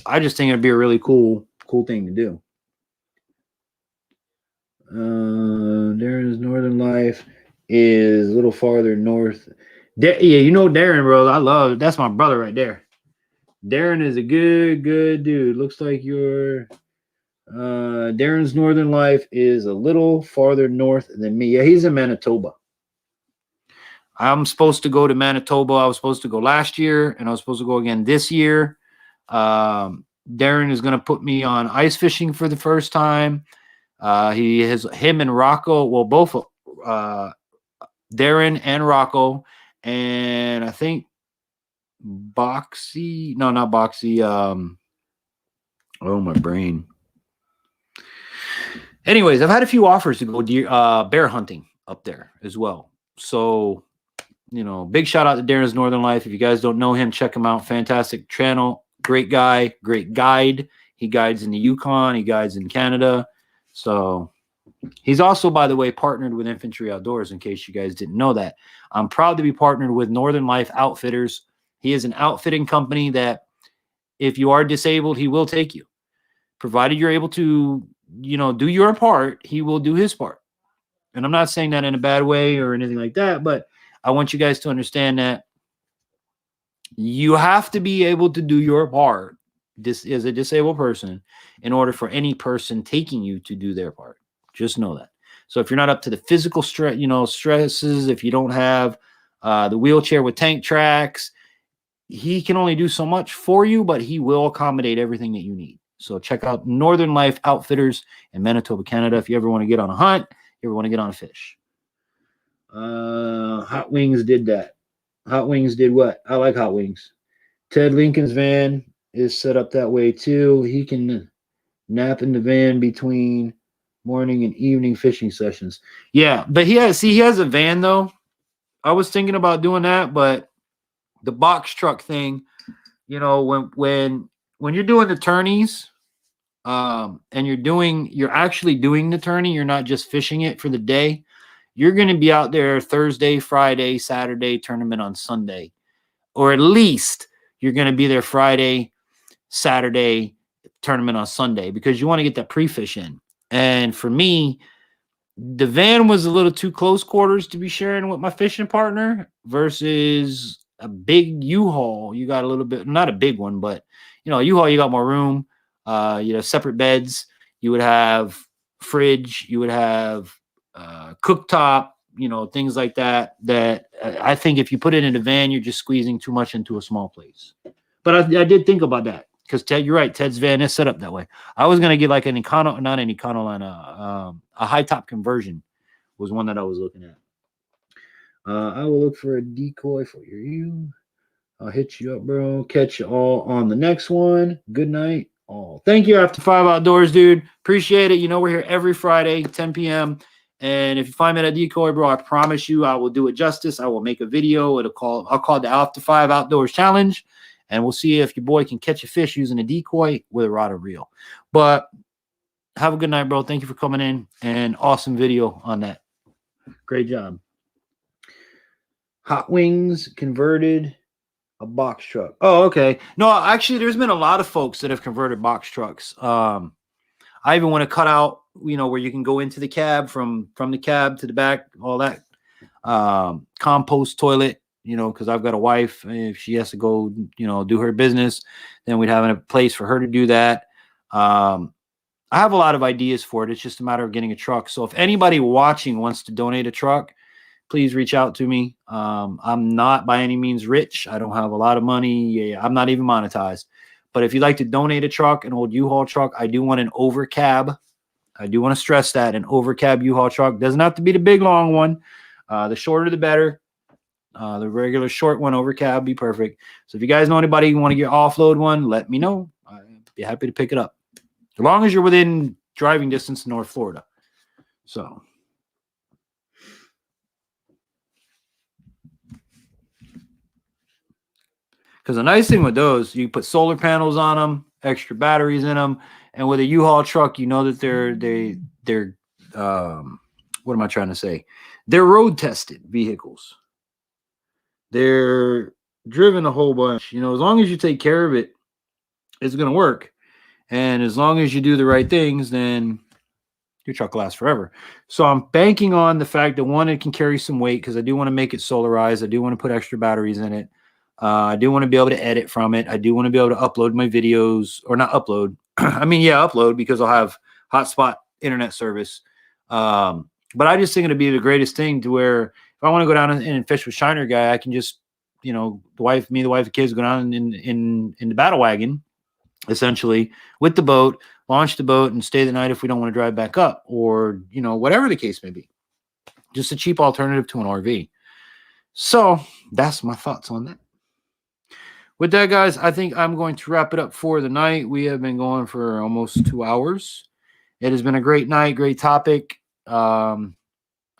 I just think it'd be a really cool thing to do. Darren's Northern Life is a little farther north. Yeah, Darren, bro. I love it. That's my brother right there. Darren is a good dude. Looks like your Darren's Northern Life is a little farther north than me. Yeah, he's in Manitoba. I'm supposed to go to Manitoba. I was supposed to go last year, and I was supposed to go again this year. Darren is going to put me on ice fishing for the first time. Him and Rocco, well, both Darren and Rocco, and I think Boxy. No, not Boxy. Oh, my brain. Anyways, I've had a few offers to go bear hunting up there as well. So, big shout out to Darren's Northern Life. If you guys don't know him, check him out. Fantastic channel. Great guy. Great guide. He guides in the Yukon. He guides in Canada. So he's also, by the way, partnered with Infantry Outdoors, in case you guys didn't know that. I'm proud to be partnered with Northern Life Outfitters. He is an outfitting company that if you are disabled, he will take you. Provided you're able to, do your part, he will do his part. And I'm not saying that in a bad way or anything like that, but I want you guys to understand that you have to be able to do your part this as a disabled person in order for any person taking you to do their part. Just know that. So if you're not up to the physical stress, stresses, if you don't have the wheelchair with tank tracks, he can only do so much for you, but he will accommodate everything that you need. So check out Northern Life Outfitters in Manitoba, Canada. If you ever want to get on a hunt, you ever want to get on a fish. Hot Wings did that. Hot Wings did what? I like Hot Wings. Ted Lincoln's van is set up that way too. He can nap in the van between morning and evening fishing sessions. Yeah, but he has a van though. I was thinking about doing that, but the box truck thing, when you're doing the tourneys, and you're actually doing the tourney, you're not just fishing it for the day. You're going to be out there Thursday, Friday, Saturday, tournament on Sunday, or at least you're going to be there Friday, Saturday, tournament on Sunday, because you want to get that pre-fish in. And for me, the van was a little too close quarters to be sharing with my fishing partner versus a big U-Haul. You got a little bit, not a big one, but U-Haul, you got more room. Separate beds. You would have fridge. You would have cooktop. Things like that. That I think if you put it in a van, you're just squeezing too much into a small place. But I did think about that because Ted, you're right. Ted's van is set up that way. I was gonna get like an not an Econoline, a high top conversion was one that I was looking at. I will look for a decoy for you. I'll hit you up, bro. Catch you all on the next one. Good night. Oh, thank you, After 5 Outdoors, dude. Appreciate it. We're here every Friday, 10 p.m. And if you find me at a decoy, bro, I promise you I will do it justice. I will make a video. I'll call it the After 5 Outdoors Challenge. And we'll see if your boy can catch a fish using a decoy with a rod or reel. But have a good night, bro. Thank you for coming in. And awesome video on that. Great job. Hot Wings converted a box truck. Oh, okay. No, actually, there's been a lot of folks that have converted box trucks. I even want to cut out, where you can go into the cab from the cab to the back, all that compost toilet, because I've got a wife. If she has to go, do her business, then we'd have a place for her to do that. I have a lot of ideas for it. It's just a matter of getting a truck. So if anybody watching wants to donate a truck, please reach out to me. I'm not by any means rich. I don't have a lot of money. I'm not even monetized. But if you'd like to donate a truck, an old U-Haul truck, I do want an over cab. I do want to stress that an over cab U-Haul truck doesn't have to be the big long one. The shorter, the better. The regular short one over cab be perfect. So if you guys know anybody who want to get offload one, let me know. I'd be happy to pick it up. As long as you're within driving distance in North Florida. So. Because the nice thing with those, you put solar panels on them, extra batteries in them, and with a U-Haul truck, that they're what am I trying to say? They're road tested vehicles. They're driven a whole bunch. As long as you take care of it, it's gonna work. And as long as you do the right things, then your truck lasts forever. So I'm banking on the fact that one, it can carry some weight because I do want to make it solarized. I do want to put extra batteries in it. I do want to be able to edit from it. I do want to be able to upload my videos, or not upload. Upload, because I'll have hotspot internet service. But I just think it'd be the greatest thing to where if I want to go down and fish with Shiner Guy, I can just, the wife, the kids go down in the battle wagon, essentially with the boat, launch the boat and stay the night if we don't want to drive back up, or, whatever the case may be. Just a cheap alternative to an RV. So that's my thoughts on that. With that, guys, I think I'm going to wrap it up for the night. We have been going for almost 2 hours. It has been a great night, great topic. I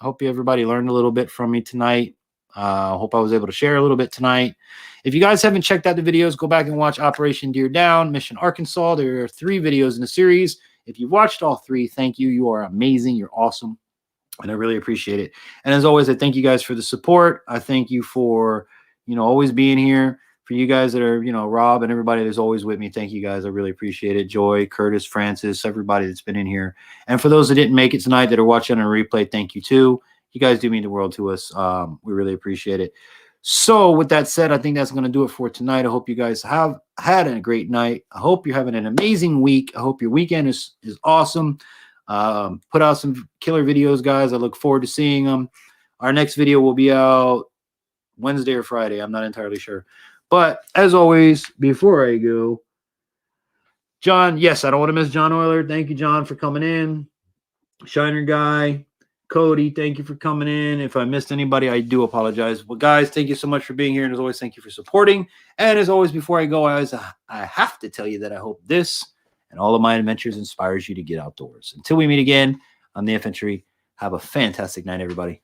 hope everybody learned a little bit from me tonight. I hope I was able to share a little bit tonight. If you guys haven't checked out the videos, go back and watch Operation Deer Down, Mission Arkansas. There are 3 videos in the series. If you've watched all 3, thank you. You are amazing. You're awesome. And I really appreciate it. And as always, I thank you guys for the support. I thank you for, always being here. for you guys that are, you know, Rob and everybody that's always with me, thank you guys. I really appreciate it. Joy, Curtis, Francis, everybody that's been in here. And for those that didn't make it tonight that are watching on a replay, thank you too. You guys do mean the world to us. We really appreciate it. So with that said, I think that's going to do it for tonight. I hope you guys have had a great night. I hope you're having an amazing week. I hope your weekend is awesome. Put out some killer videos, guys. I look forward to seeing them. Our next video will be out Wednesday or Friday. I'm not entirely sure. But as always, before I go, John, yes, I don't want to miss John Euler. Thank you, John, for coming in. Shiner Guy, Cody, thank you for coming in. If I missed anybody, I do apologize. But guys, thank you so much for being here. And as always, thank you for supporting. And as always, before I go, I have to tell you that I hope this and all of my adventures inspires you to get outdoors. Until we meet again on the Infantry, have a fantastic night, everybody.